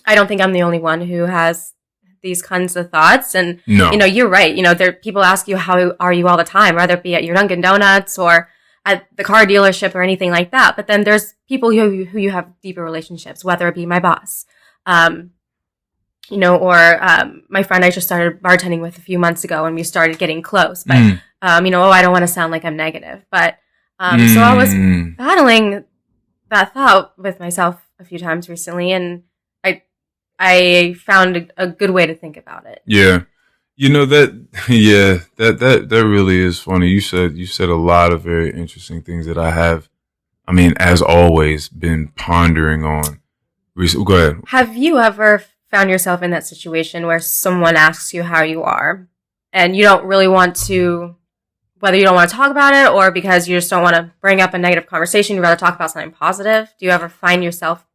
I don't think I'm the only one who has these kinds of thoughts. And, you're right. There people ask you, how are you all the time, whether it be at your Dunkin' Donuts or at the car dealership or anything like that. But then there's people who you have deeper relationships, whether it be my boss, or my friend I just started bartending with a few months ago, and we started getting close. But, I don't want to sound like I'm negative. But so I was battling that thought with myself a few times recently, and I found a good way to think about it. Yeah. That really is funny. You said a lot of very interesting things that I have, as always, been pondering on. Go ahead. Have you ever found yourself in that situation where someone asks you how you are and you don't really want to, whether you don't want to talk about it or because you just don't want to bring up a negative conversation, you'd rather talk about something positive? Do you ever find yourself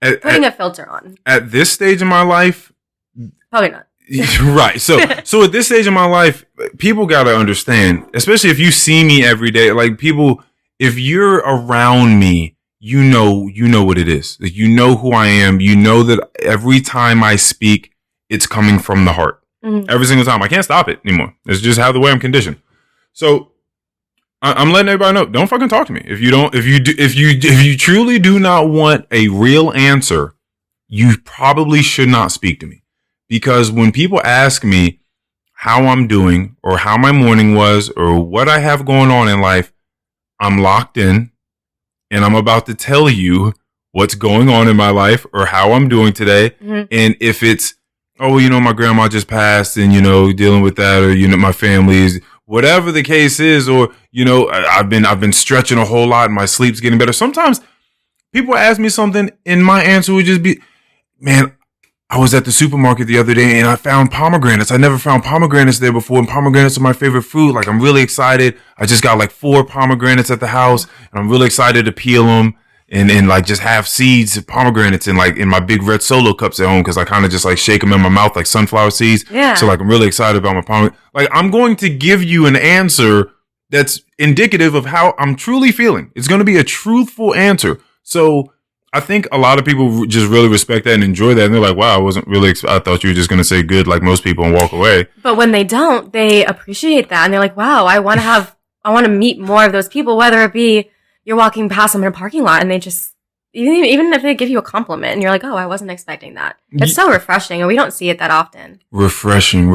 putting a filter on? At this stage in my life? Probably not. Right. So at this stage in my life, people got to understand, especially if you see me every day, like people, if you're around me, you know what it is. Like, you know who I am. You know that every time I speak, it's coming from the heart. Mm-hmm. Every single time. I can't stop it anymore. It's just how the way I'm conditioned. So I'm letting everybody know, don't fucking talk to me. If you truly do not want a real answer, you probably should not speak to me. Because when people ask me how I'm doing or how my morning was or what I have going on in life, I'm locked in and I'm about to tell you what's going on in my life or how I'm doing today. Mm-hmm. And if it's, my grandma just passed and, dealing with that, or, my family's, whatever the case is, or, I've been stretching a whole lot and my sleep's getting better. Sometimes people ask me something and my answer would just be, man, I was at the supermarket the other day and I found pomegranates. I never found pomegranates there before, and pomegranates are my favorite fruit. Like, I'm really excited. I just got like 4 pomegranates at the house and I'm really excited to peel them and like just have seeds of pomegranates in my big red Solo cups at home, because I kind of just like shake them in my mouth like sunflower seeds. Yeah. So like, I'm really excited about my pomegranate. Like, I'm going to give you an answer that's indicative of how I'm truly feeling. It's going to be a truthful answer. So I think a lot of people just really respect that and enjoy that. And they're like, wow, I thought you were just going to say good like most people and walk away. But when they don't, they appreciate that. And they're like, wow, I want to meet more of those people, whether it be you're walking past them in a parking lot and they just, even if they give you a compliment and you're like, oh, I wasn't expecting that. It's so refreshing, and we don't see it that often. Refreshing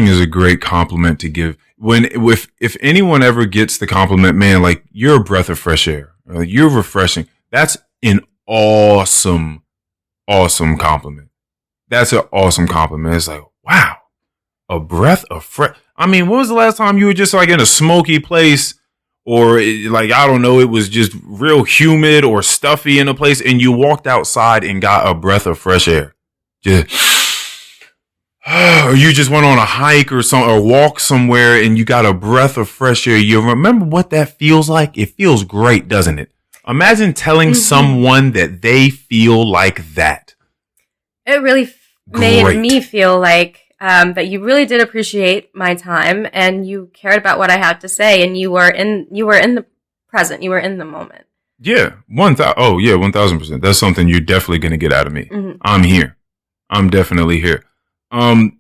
is a great compliment to give. If anyone ever gets the compliment, man, like, you're a breath of fresh air, you're refreshing. That's an awesome compliment. That's an awesome compliment. It's like, wow, a breath of fresh. When was the last time you were just like in a smoky place, or like, I don't know, it was just real humid or stuffy in a place and you walked outside and got a breath of fresh air? Or you just went on a hike or walk somewhere and you got a breath of fresh air. You remember what that feels like? It feels great, doesn't it? Imagine telling someone that they feel like that. It really made me feel like that you really did appreciate my time and you cared about what I had to say, and you were in the present. You were in the moment. Yeah, 1,000%. That's something you're definitely going to get out of me. Mm-hmm. I'm here. I'm definitely here. When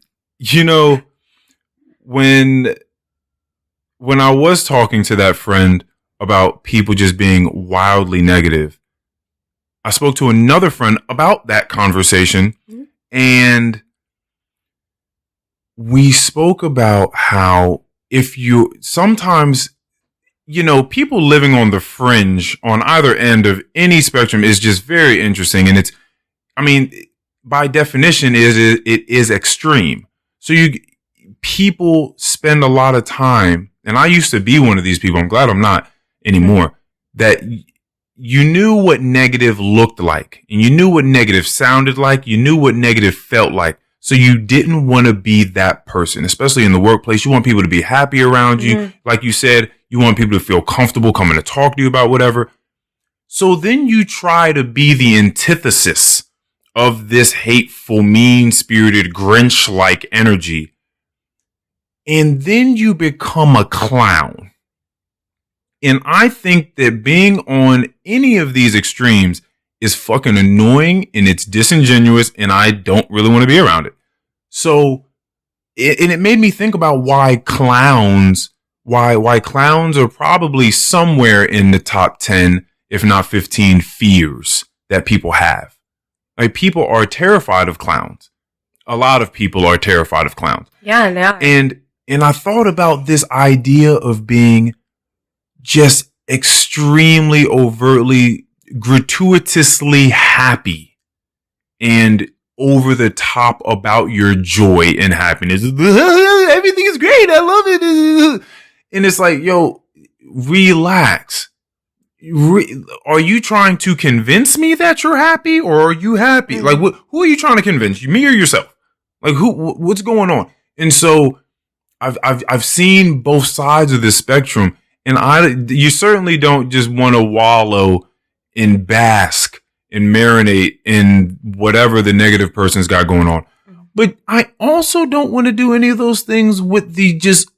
I was talking to that friend about people just being wildly negative, I spoke to another friend about that conversation, mm-hmm. and we spoke about how sometimes people living on the fringe on either end of any spectrum is just very interesting. And it's, by definition, it is extreme. So people spend a lot of time, and I used to be one of these people. I'm glad I'm not anymore. That you knew what negative looked like, and you knew what negative sounded like. You knew what negative felt like. So you didn't want to be that person, especially in the workplace. You want people to be happy around you. Mm-hmm. Like you said, you want people to feel comfortable coming to talk to you about whatever. So then you try to be the antithesis of this hateful, mean-spirited, Grinch-like energy. And then you become a clown. And I think that being on any of these extremes is fucking annoying and it's disingenuous and I don't really want to be around it. So, it made me think about why clowns are probably somewhere in the top 10, if not 15 fears that people have. Like, people are terrified of clowns. A lot of people are terrified of clowns. Yeah, they are. And I thought about this idea of being just extremely overtly, gratuitously happy and over the top about your joy and happiness. Everything is great. I love it. And it's like, yo, relax. Are you trying to convince me that you're happy, or are you happy? Mm-hmm. Like, who are you trying to convince? Me or yourself? Like, what's going on? And so I've seen both sides of this spectrum, and you certainly don't just want to wallow and bask and marinate in whatever the negative person's got going on. But I also don't want to do any of those things with the just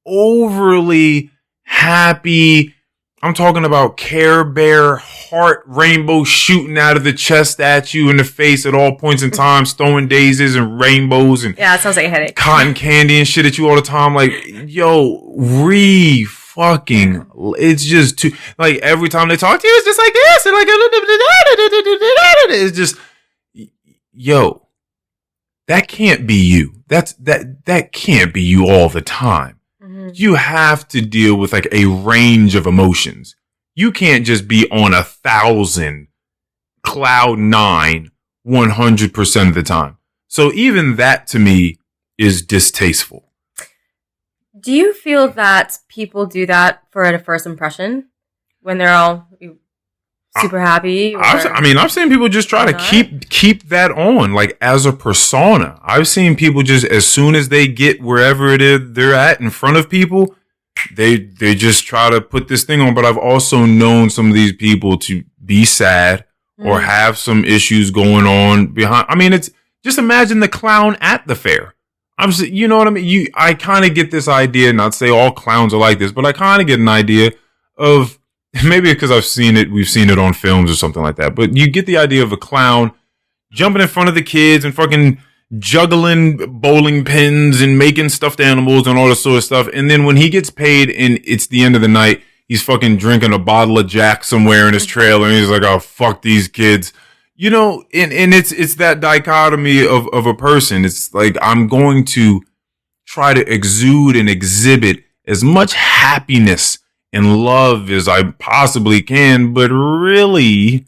overly happy. I'm talking about Care Bear heart rainbow shooting out of the chest at you in the face at all points in time, throwing daisies and rainbows and yeah, it sounds like a headache. Cotton candy and shit at you all the time. Like, yo, fucking, it's just too, like, every time they talk to you, it's just like this, and like, it's just, yo, that can't be you. That can't be you all the time. Mm-hmm. You have to deal with like a range of emotions. You can't just be on 1,000, cloud 9, 100% of the time. So even that to me is distasteful. Do you feel that people do that for a first impression when they're all super happy? I've seen people just try to keep that on, like, as a persona. I've seen people just, as soon as they get wherever it is they're at in front of people, they just try to put this thing on. But I've also known some of these people to be sad or have some issues going on behind. I mean, it's just, imagine the clown at the fair. You know what I mean? I kind of get this idea, not to say all clowns are like this, but I kind of get an idea of, maybe because we've seen it on films or something like that, but you get the idea of a clown jumping in front of the kids and fucking juggling bowling pins and making stuffed animals and all this sort of stuff. And then when he gets paid and it's the end of the night, he's fucking drinking a bottle of Jack somewhere in his trailer and he's like, oh, fuck these kids. You know, and it's that dichotomy of a person. It's like, I'm going to try to exude and exhibit as much happiness and love as I possibly can. But really,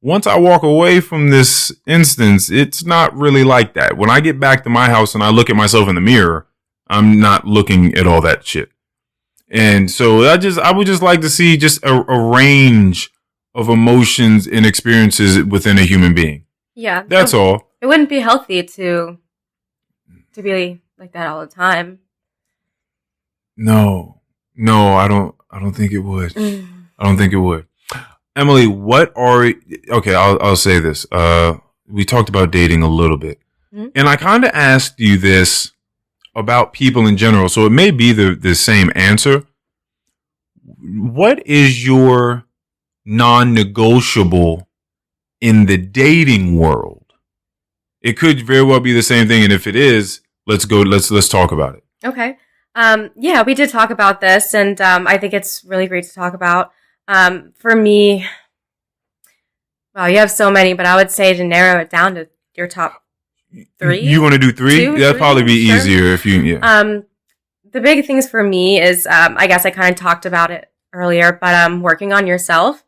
once I walk away from this instance, it's not really like that. When I get back to my house and I look at myself in the mirror, I'm not looking at all that shit. And so I would just like to see just a range of emotions and experiences within a human being. Yeah. That's all. It wouldn't be healthy to be like that all the time. No, I don't think it would. I don't think it would. Emily, I'll say this. We talked about dating a little bit. Mm-hmm. And I kind of asked you this about people in general, so it may be the same answer. What is your non-negotiable in the dating world? It could very well be the same thing, and if it is, let's talk about it. Okay. Yeah, we did talk about this, and I think it's really great to talk about. For me, wow, you have so many, but I would say to narrow it down to your top 3. You want to do 3? That'd probably be easier if you. Yeah. The big things for me is, I guess I kind of talked about it earlier, but working on yourself.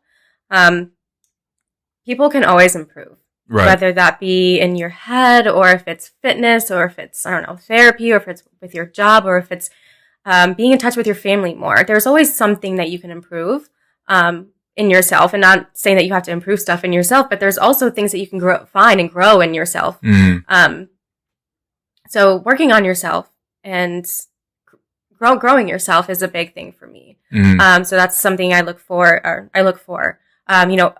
People can always improve, right? Whether that be in your head, or if it's fitness, or if it's, I don't know, therapy, or if it's with your job, or if it's being in touch with your family more. There's always something that you can improve in yourself, and not saying that you have to improve stuff in yourself, but there's also things that you can find and grow in yourself. Mm-hmm. So working on yourself and growing yourself is a big thing for me. Mm-hmm. So that's something I look for. You know,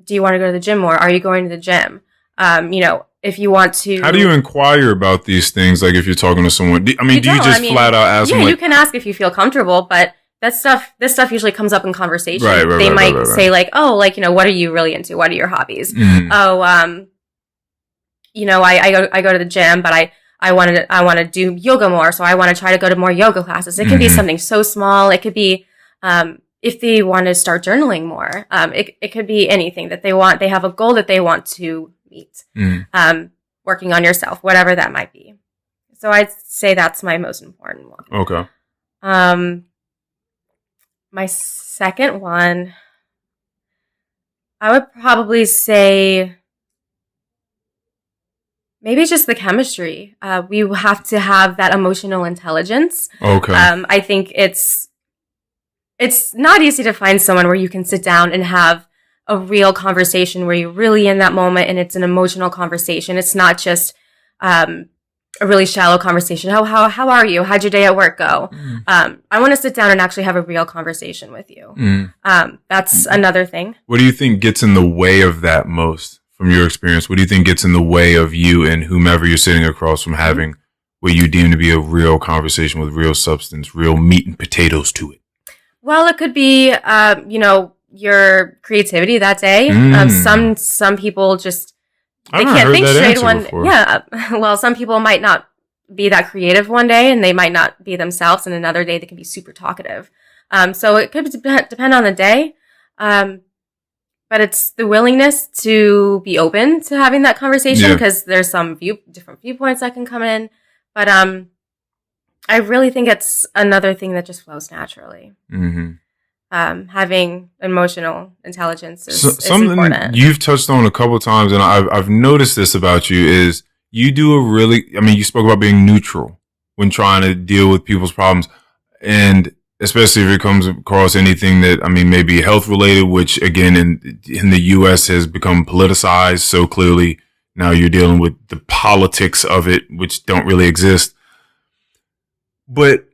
do you want to go to the gym more? Are you going to the gym? If you want to. How do you inquire about these things? Like if you're talking to someone, do you just flat out ask them? Yeah, you can ask if you feel comfortable, but this stuff usually comes up in conversation. They might say like, oh, like, what are you really into? What are your hobbies? Mm. Oh, I go to the gym, but I want to do yoga more. So I want to try to go to more yoga classes. It can be something so small. It could be, if they want to start journaling more, it could be anything that they want. They have a goal that they want to meet, working on yourself, whatever that might be. So I'd say that's my most important one. Okay. My second one, I would probably say maybe just the chemistry. We have to have that emotional intelligence. Okay. I think it's not easy to find someone where you can sit down and have a real conversation where you're really in that moment and it's an emotional conversation. It's not just a really shallow conversation. How are you? How'd your day at work go? I want to sit down and actually have a real conversation with you. That's another thing. What do you think gets in the way of that most from your experience? What do you think gets in the way of you and whomever you're sitting across from having what you deem to be a real conversation with real substance, real meat and potatoes to it? Well, it could be, your creativity that day. Some people just, they can't think straight one. Before. Yeah. Well, some people might not be that creative one day and they might not be themselves, and another day they can be super talkative. So it could depend on the day. But it's the willingness to be open to having that conversation, because there's some different viewpoints that can come in. But I really think it's another thing that just flows naturally. Mm-hmm. Having emotional intelligence is something important. You've touched on a couple of times, and I've noticed this about you, is you do you spoke about being neutral when trying to deal with people's problems, and especially if it comes across anything that, may be health related, which again in the US has become politicized so clearly. Now you're dealing with the politics of it, which don't really exist. But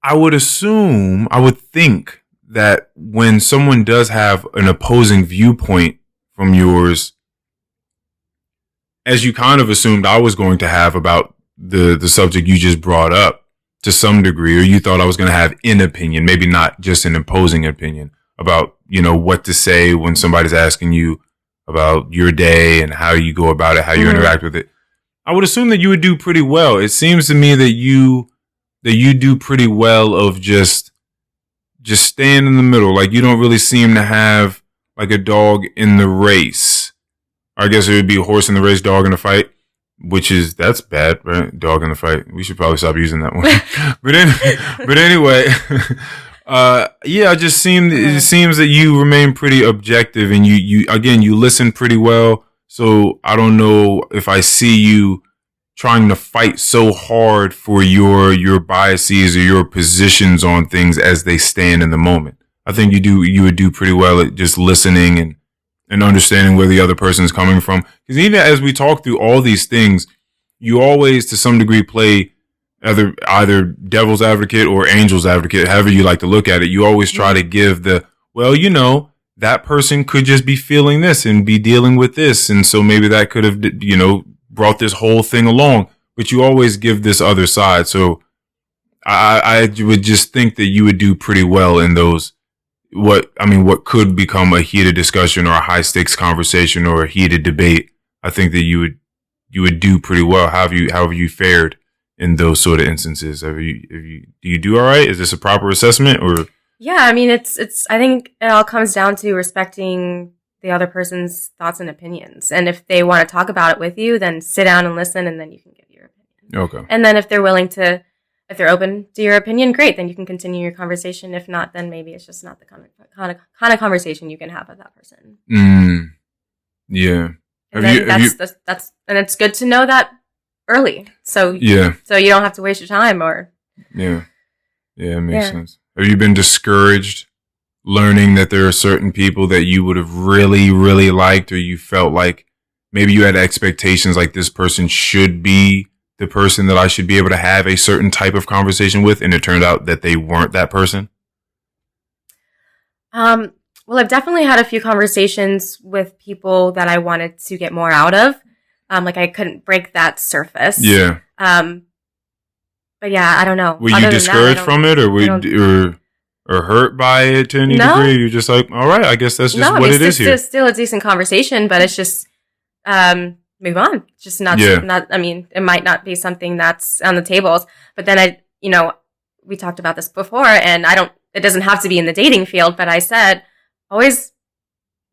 I would think that when someone does have an opposing viewpoint from yours, as you kind of assumed I was going to have about the subject you just brought up to some degree, or you thought I was going to have an opinion, maybe not just an opposing opinion about, what to say when somebody's asking you about your day and how you go about it, how you interact with it. I would assume that you would do pretty well. It seems to me that you do pretty well of just staying in the middle. Like you don't really seem to have like a dog in the race. I guess it would be a horse in the race, dog in the fight, that's bad, right? Dog in the fight. We should probably stop using that one. but anyway, it seems that you remain pretty objective, and you listen pretty well. So I don't know if I see you trying to fight so hard for your biases or your positions on things as they stand in the moment. I think you would do pretty well at just listening and understanding where the other person is coming from. Because even as we talk through all these things, you always to some degree play either devil's advocate or angel's advocate, however you like to look at it. You always try to give that person could just be feeling this and be dealing with this. And so maybe that could have, brought this whole thing along, but you always give this other side. So I would just think that you would do pretty well in those, what could become a heated discussion or a high stakes conversation or a heated debate. I think that you would do pretty well. How have you fared in those sort of instances? Do you do all right? Is this a proper assessment or? Yeah, it's, I think it all comes down to respecting the other person's thoughts and opinions. And if they want to talk about it with you, then sit down and listen, and then you can give your opinion. Okay. And then if they're open to your opinion, great, then you can continue your conversation. If not, then maybe it's just not the kind of conversation you can have with that person. Yeah. And that's and it's good to know that early. So so you don't have to waste your time or. Yeah. Yeah, it makes sense. Have you been discouraged learning that there are certain people that you would have really, really liked, or you felt like maybe you had expectations like this person should be the person that I should be able to have a certain type of conversation with, and it turned out that they weren't that person? Well, I've definitely had a few conversations with people that I wanted to get more out of. Like I couldn't break that surface. Yeah. But yeah, I don't know. Were you discouraged from it, or hurt by it to any degree? You're just like, all right, I guess that's just what it is here. It's still a decent conversation, but it's just move on. Just not. I mean, it might not be something that's on the tables. But then we talked about this before, and it doesn't have to be in the dating field, but I said always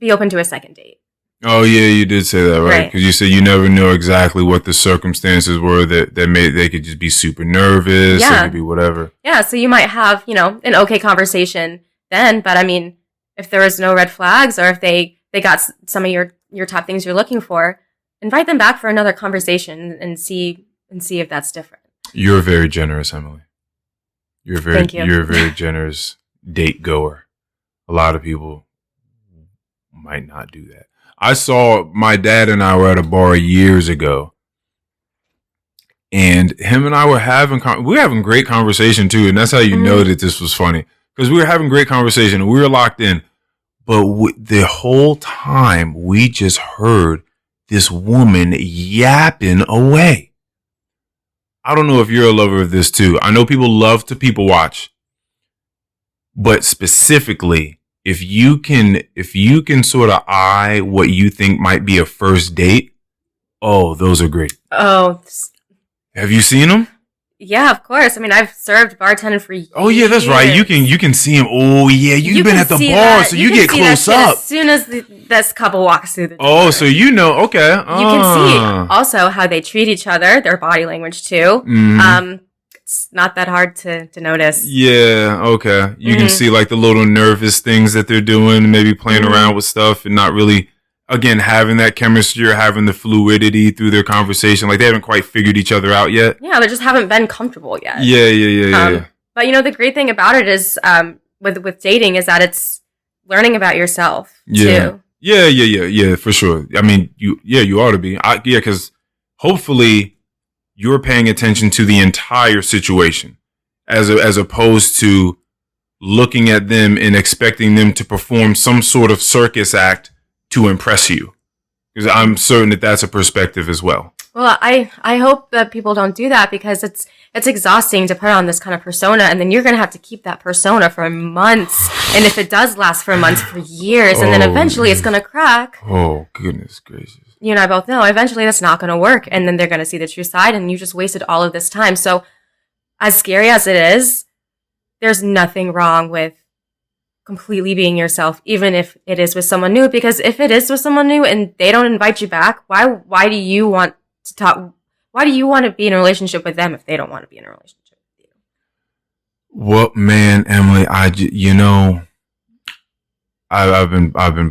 be open to a second date. Oh yeah, you did say that, right? Because you said you never know exactly what the circumstances were that they could just be super nervous. Yeah. It could be whatever. Yeah, so you might have, an okay conversation then, but I mean, if there was no red flags or if they got some of your top things you're looking for, invite them back for another conversation and see if that's different. You're very generous, Emily. Thank you. You're a very generous date goer. A lot of people might not do that. I saw my dad and I were at a bar years ago, and him and I were having great conversation too, and that's how you know that this was funny, because we were having great conversation and we were locked in, but the whole time we just heard this woman yapping away. I don't know if you're a lover of this too. I know people love to people watch, but specifically, if you can sort of eye what you think might be a first date, oh, those are great. Oh. Have you seen them? Yeah, of course. I mean, I've served bartending for years. Oh yeah, that's right. You can see them. Oh yeah, you've been at the bar, so you get close up. As soon as this couple walks through the door. Oh, so okay. You can see also how they treat each other, their body language too. Mm-hmm. It's not that hard to notice. Yeah, okay. You can see like the little nervous things that they're doing, maybe playing around with stuff and not really, again, having that chemistry or having the fluidity through their conversation. Like they haven't quite figured each other out yet. Yeah, they just haven't been comfortable yet. Yeah. But the great thing about it is with dating is that it's learning about yourself too. Yeah, for sure. I mean, you ought to be. Because hopefully you're paying attention to the entire situation as opposed to looking at them and expecting them to perform some sort of circus act to impress you. Because I'm certain that that's a perspective as well. Well, I hope that people don't do that, because it's exhausting to put on this kind of persona, and then you're going to have to keep that persona for months. And if it does last for months, for years, and then eventually it's going to crack. Oh, goodness gracious. You and I both know eventually that's not going to work, and then they're going to see the true side, and you just wasted all of this time. So as scary as it is, there's nothing wrong with completely being yourself, even if it is with someone new, because if it is with someone new and they don't invite you back, why do you want to talk? Why do you want to be in a relationship with them if they don't want to be in a relationship with you? Well, man, Emily, I've been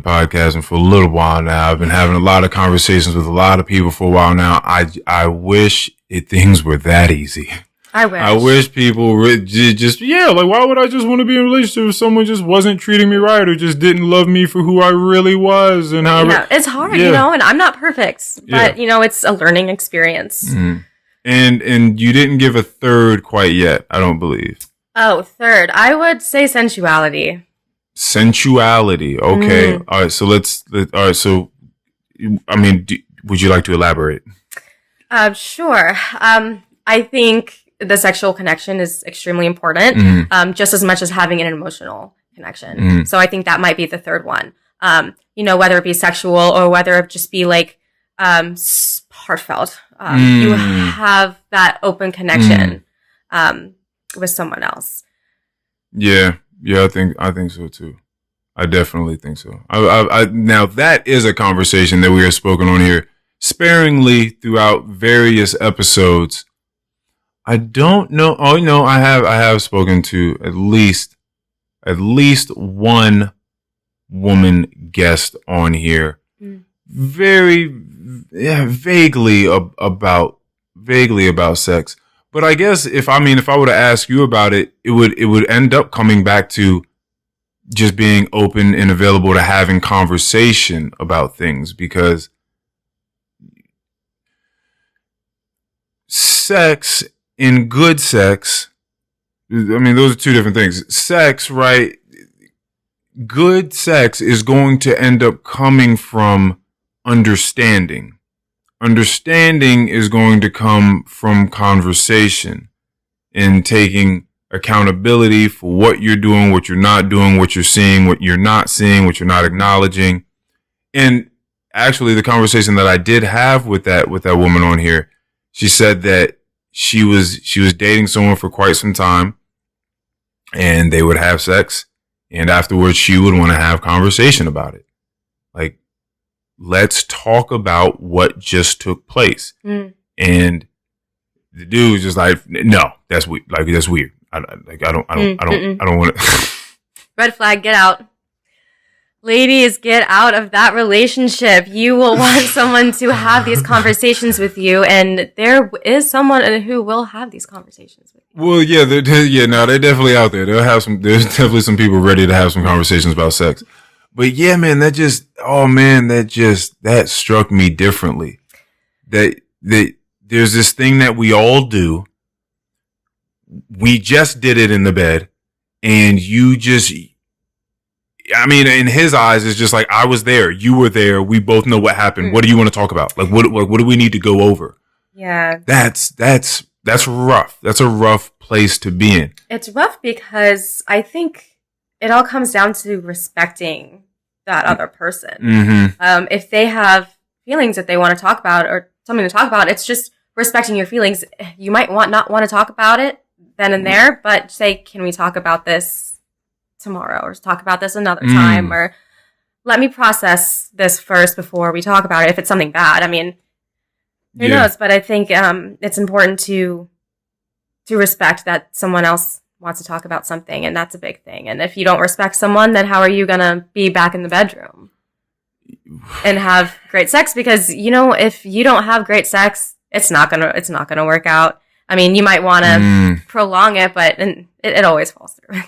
podcasting for a little while now. I've been having a lot of conversations with a lot of people for a while now. I wish things were that easy. I wish people just like, why would I just want to be in a relationship if someone just wasn't treating me right or just didn't love me for who I really was and how? Yeah, it's hard, and I'm not perfect, but it's a learning experience. Mm-hmm. And you didn't give a third quite yet, I don't believe. Oh, third, I would say sensuality. Sensuality. Okay. All right. So So, I mean, would you like to elaborate? Sure. I think the sexual connection is extremely important, just as much as having an emotional connection. So I think that might be the third one. Whether it be sexual or whether it just be like heartfelt. You have that open connection with someone else. Yeah. Yeah, I think so too. I definitely think so. I now that is a conversation that we have spoken on here sparingly throughout various episodes. I don't know. Oh, I have spoken to at least one woman guest on here, very vaguely about sex. But I guess if I were to ask you about it, it would end up coming back to just being open and available to having conversation about things, because sex and good sex, I mean, those are two different things. Sex, right? good sex is going to end up coming from understanding. Understanding is going to come from conversation and taking accountability for what you're doing, what you're not doing, what you're seeing, what you're not seeing, what you're not acknowledging. And actually the conversation that I did have with that woman on here, she said that she was dating someone for quite some time and they would have sex and afterwards she would want to have conversation about it. Like, let's talk about what just took place. And the dude was just like, no, that's weird. Like, that's weird. I don't want to. Red flag, get out. Ladies, get out of that relationship. You will want someone to have these conversations with you, and there is someone who will have these conversations with you. Well, yeah, they're definitely out there. There's definitely some people ready to have some conversations about sex. But yeah, man, that struck me differently. That there's this thing that we all do. We just did it in the bed, and in his eyes, it's just like, I was there, you were there, we both know what happened. What do you want to talk about? Like, what do we need to go over? Yeah. That's rough. That's a rough place to be in. It's rough because I think it all comes down to respecting that other person. Mm-hmm. If they have feelings that they want to talk about or something to talk about, it's just respecting your feelings. You might not want to talk about it then and there, but say, can we talk about this tomorrow, or talk about this another time, or let me process this first before we talk about it. If it's something bad, who knows? But I think it's important to respect that someone else wants to talk about something, and that's a big thing. And if you don't respect someone, then how are you gonna be back in the bedroom and have great sex? Because if you don't have great sex, it's not gonna work out. You might want to prolong it, but it always falls through.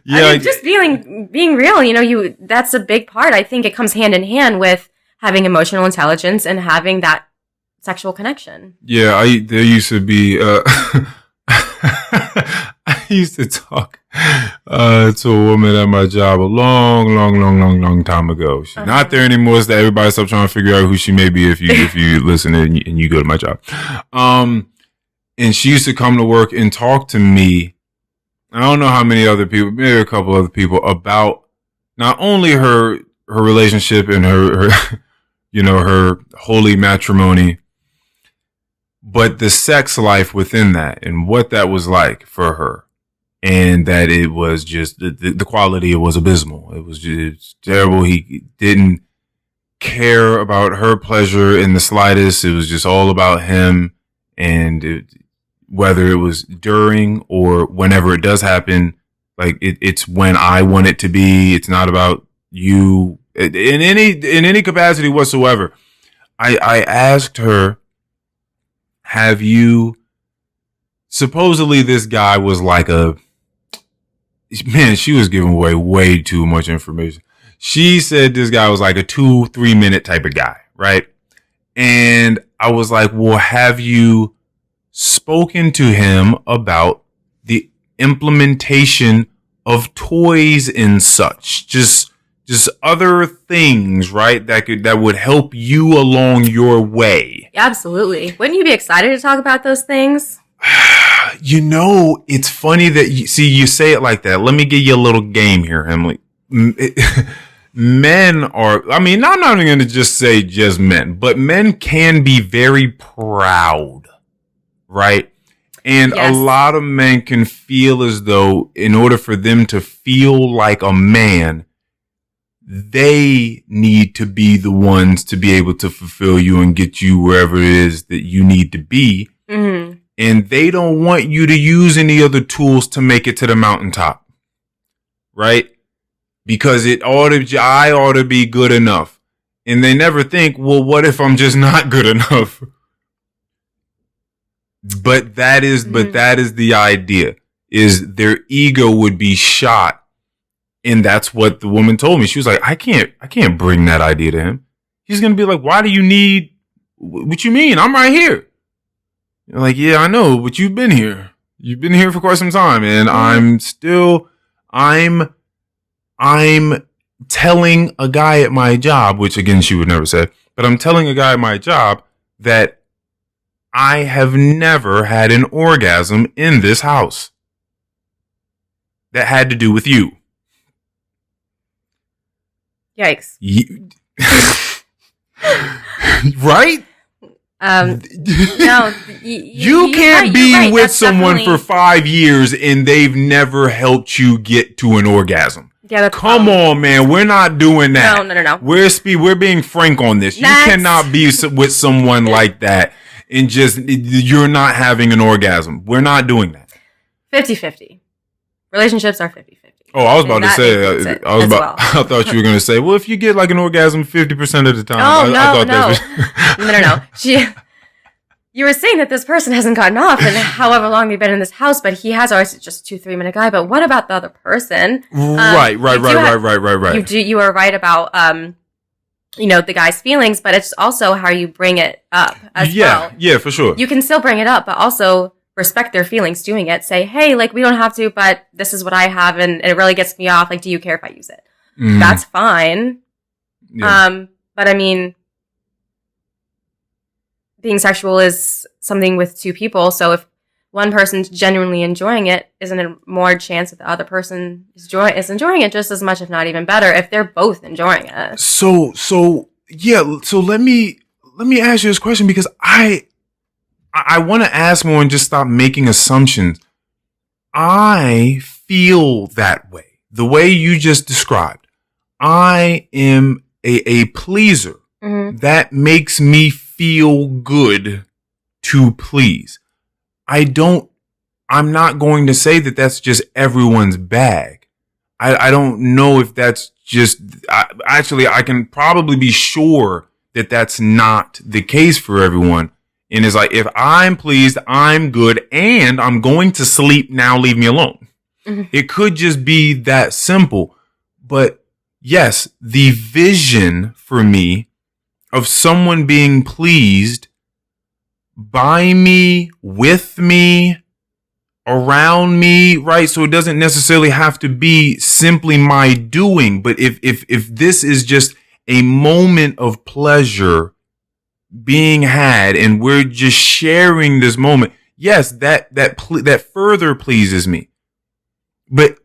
Yeah, just being real, that's a big part. I think it comes hand in hand with having emotional intelligence and having that sexual connection. Yeah, there used to be I used to talk to a woman at my job a long time ago. She's not there anymore, so that everybody stop trying to figure out who she may be if you listen and you go to my job. And she used to come to work and talk to me. I don't know how many other people, maybe a couple other people, about not only her relationship and her her holy matrimony, but the sex life within that and what that was like for her. And that it was just, the quality was abysmal. It was terrible. He didn't care about her pleasure in the slightest. It was just all about him. And whether it was during or whenever it does happen, like it's when I want it to be. It's not about you in any capacity whatsoever. I asked her, have you, supposedly this guy was like she was giving away way too much information. She said this guy was like a 2-3 minute type of guy, right? And I was like, well, have you spoken to him about the implementation of toys and such? Just other things, right? That would help you along your way. Absolutely. Wouldn't you be excited to talk about those things? It's funny that you say it like that. Let me give you a little game here, Emily. Men are, I'm not even going to just say just men, but men can be very proud, right? And yes. A lot of men can feel as though in order for them to feel like a man, they need to be the ones to be able to fulfill you and get you wherever it is that you need to be. Mm-hmm. And they don't want you to use any other tools to make it to the mountaintop. Right? Because I ought to be good enough. And they never think, well, what if I'm just not good enough? But that is the idea, is their ego would be shot. And that's what the woman told me. She was like, I can't bring that idea to him. He's going to be like, why do you need, what you mean? I'm right here. You're like, yeah, I know, but you've been here. You've been here for quite some time. And I'm still I'm telling a guy at my job, which again, she would never say, but I'm telling a guy at my job that I have never had an orgasm in this house that had to do with you. Yikes. Right? No, you can't be with That's someone for 5 years and they've never helped you get to an orgasm. Yeah, that's Come on, man. We're not doing that. No. We're being frank on this. Next. You cannot be with someone like that and just you're not having an orgasm. We're not doing that. 50-50. Relationships are 50-50. Oh, I was about to say, I thought you were going to say, well, if you get like an orgasm 50% of the time. Oh, I thought no. You were saying that this person hasn't gotten off and however long they've been in this house, but he has always just 2-3 minute guy. But what about the other person? Right. You are right about, the guy's feelings, but it's also how you bring it up as well. Yeah, for sure. You can still bring it up, but also respect their feelings doing it. Say, hey, like, we don't have to, but this is what I have, and it really gets me off. Like, do you care if I use it? Mm. That's fine. Yeah. But I mean, being sexual is something with two people. So if one person's genuinely enjoying it, isn't it more chance that the other person is enjoying it just as much, if not even better, if they're both enjoying it? So let me ask you this question, because I want to ask more and just stop making assumptions. I feel that way. The way you just described. I am a pleaser. Mm-hmm. That makes me feel good to please. I'm not going to say that that's just everyone's bag. I don't know if that's just, I can probably be sure that that's not the case for everyone. And it's like, if I'm pleased, I'm good, and I'm going to sleep now, leave me alone. Mm-hmm. It could just be that simple. But yes, the vision for me of someone being pleased by me, with me, around me, right? So it doesn't necessarily have to be simply my doing. But if this is just a moment of pleasure being had, and we're just sharing this moment, yes, that further pleases me. But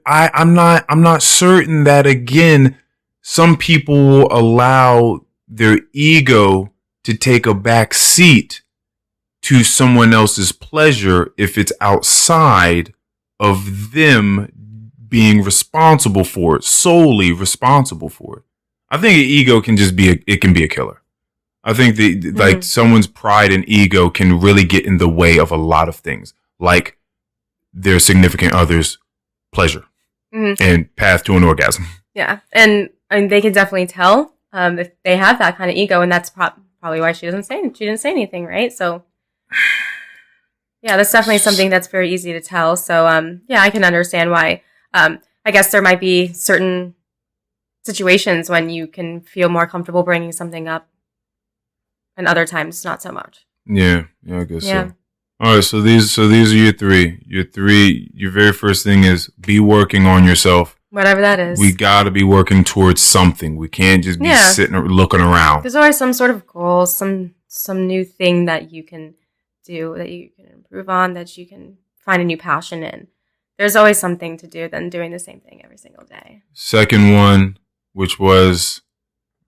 I'm not certain that, again, some people will allow their ego to take a back seat to someone else's pleasure if it's outside of them being responsible for it, solely responsible for it. I think an ego can just be a killer. I think like someone's pride and ego can really get in the way of a lot of things, like their significant other's pleasure and path to an orgasm. Yeah. And they can definitely tell if they have that kind of ego, and that's probably why she didn't say anything, right? So yeah, that's definitely something that's very easy to tell. So I can understand why. I guess there might be certain situations when you can feel more comfortable bringing something up, and other times not so much. Yeah, I guess so. All right, so these are your three. Your very first thing is be working on yourself. Whatever that is. We got to be working towards something. We can't just be sitting or looking around. There's always some sort of goal, some new thing that you can do, that you can improve on, that you can find a new passion in. There's always something to do than doing the same thing every single day. Second one, which was,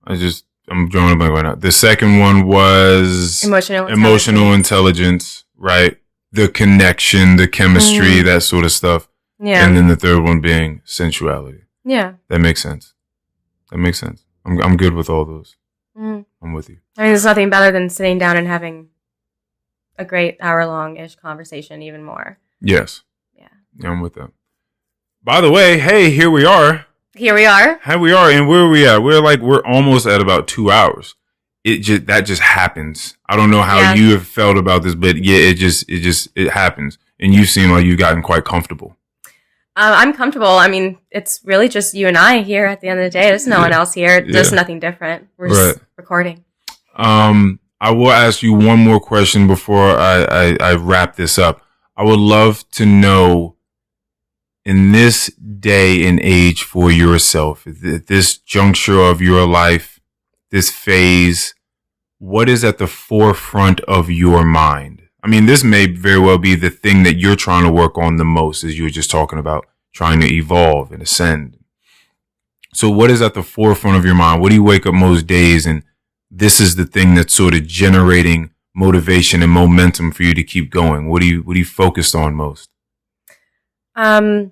I'm drawing a blank right now. The second one was emotional intelligence, right? The connection, the chemistry, that sort of stuff. Yeah. And then the third one being sensuality. Yeah. That makes sense. I'm good with all those. Mm. I'm with you. I mean, there's nothing better than sitting down and having a great hour-long-ish conversation, even more. Yes. Yeah, I'm with that. By the way, hey, here we are. And where are we at? We're almost at about 2 hours. That just happens. I don't know how you have felt about this, but yeah, it happens. And you seem like you've gotten quite comfortable. I'm comfortable. I mean, it's really just you and I here at the end of the day. There's no one else here. There's nothing different. We're just recording. I will ask you one more question before I wrap this up. I would love to know, in this day and age for yourself, at this juncture of your life, this phase, what is at the forefront of your mind? I mean, this may very well be the thing that you're trying to work on the most, as you were just talking about, trying to evolve and ascend. So what is at the forefront of your mind? What do you wake up most days and this is the thing that's sort of generating motivation and momentum for you to keep going? What are you focused on most? I'm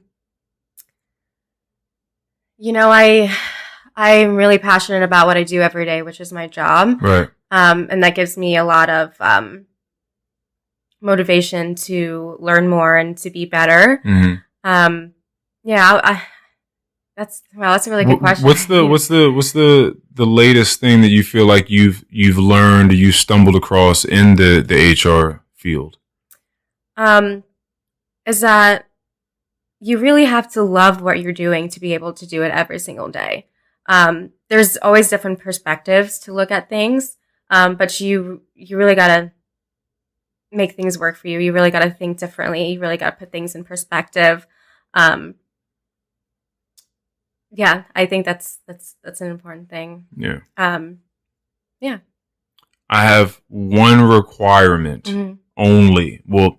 really passionate about what I do every day, which is my job. Right. And that gives me a lot of motivation to learn more and to be better. Mm-hmm. That's a really good question. What's the latest thing that you feel like you've learned, or you stumbled across in the HR field? Is that you really have to love what you're doing to be able to do it every single day. There's always different perspectives to look at things, but you really gotta make things work for you. You really gotta think differently. You really gotta put things in perspective. I think that's an important thing. Yeah. Yeah. I have one requirement only. Well,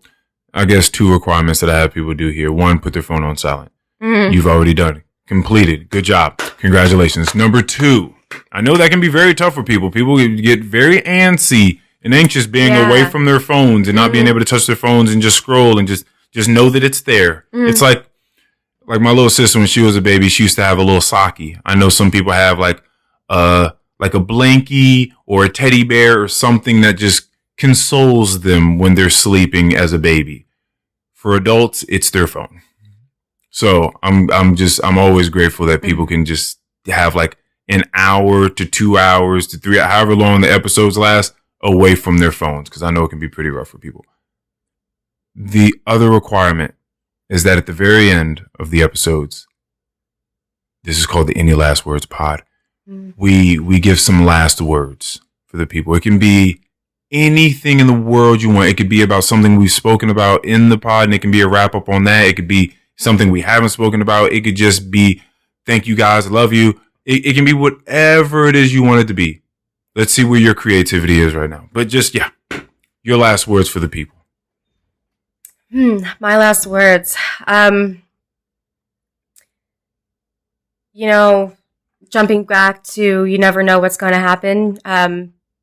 I guess two requirements that I have people do here. One, put their phone on silent. You've already done it. Completed. Good job. Congratulations. Number two, I know that can be very tough for people. People get very antsy and anxious being away from their phones and not being able to touch their phones and just scroll and just know that it's there. It's like my little sister, when she was a baby, she used to have a little socky. I know some people have like a blankie or a teddy bear or something that just consoles them when they're sleeping as a baby. For adults, it's their phone. So I'm always grateful that people can just have like an hour to 2 hours to 3, however long the episodes last, away from their phones, because I know it can be pretty rough for people. The other requirement is that at the very end of the episodes, this is called the Any Last Words pod. We give some last words for the people. It can be anything in the world you want. It could be about something we've spoken about in the pod, and it can be a wrap up on that. It could be something we haven't spoken about. It could just be, thank you guys, I love you. It can be whatever it is you want it to be. Let's see where your creativity is right now. But just, your last words for the people. My last words. Jumping back to, you never know what's going to happen.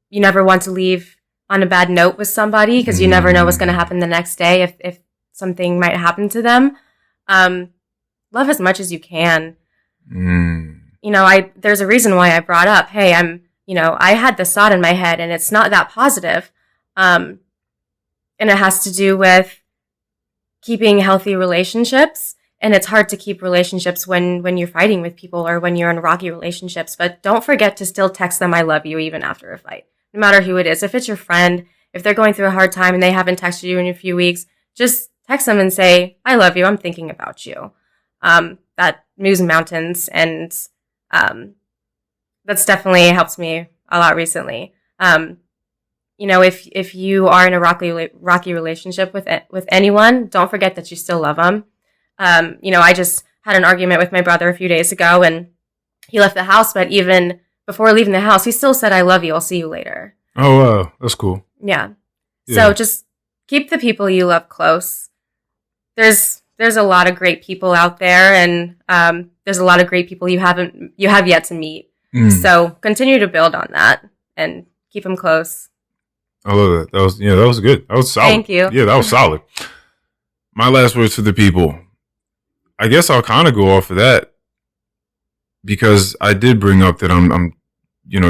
You never want to leave on a bad note with somebody, because you never know what's going to happen the next day if something might happen to them. Love as much as you can. There's a reason why I brought up, hey, I had this thought in my head and it's not that positive. And it has to do with keeping healthy relationships. And it's hard to keep relationships when you're fighting with people or when you're in rocky relationships. But don't forget to still text them, I love you, even after a fight, no matter who it is. If it's your friend, if they're going through a hard time and they haven't texted you in a few weeks, just text them and say, I love you, I'm thinking about you. That moves mountains, and that's definitely helped me a lot recently. If you are in a rocky relationship with anyone, don't forget that you still love them. I just had an argument with my brother a few days ago, and he left the house, but even before leaving the house, he still said, I love you, I'll see you later. Oh, wow. That's cool. Yeah. So just keep the people you love close. There's a lot of great people out there, and there's a lot of great people you have yet to meet. So continue to build on that and keep them close. I love that. That was good. That was solid. Thank you. Yeah, that was solid. My last words for the people. I guess I'll kind of go off of that, because I did bring up that I'm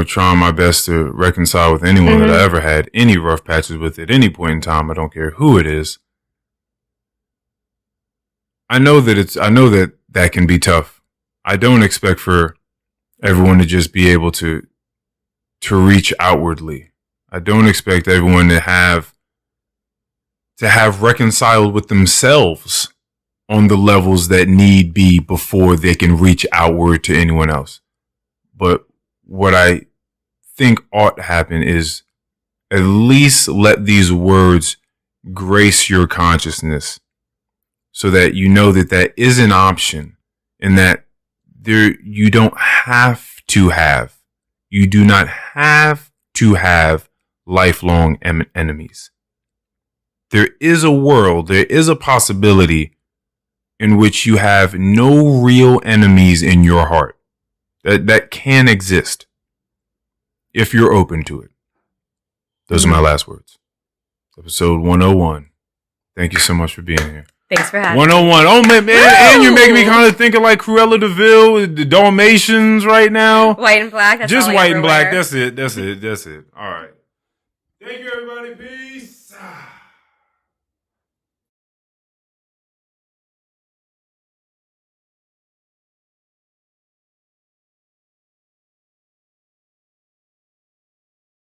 trying my best to reconcile with anyone that I ever had any rough patches with at any point in time. I don't care who it is. I know that can be tough. I don't expect for everyone to just be able to reach outwardly. I don't expect everyone to have reconciled with themselves on the levels that need be before they can reach outward to anyone else. But what I think ought to happen is at least let these words grace your consciousness, so that you know that that is an option and that you don't have to have, you do not have to have lifelong enemies. There is a world, there is a possibility in which you have no real enemies in your heart. That can exist if you're open to it. Those are my last words. Episode 101. Thank you so much for being here. Thanks for having 101. Oh, man. Woo! And you're making me kind of think of like Cruella de Vil, the Dalmatians right now. White and black. That's just white and black. Wear. That's it. All right. Thank you, everybody. Peace.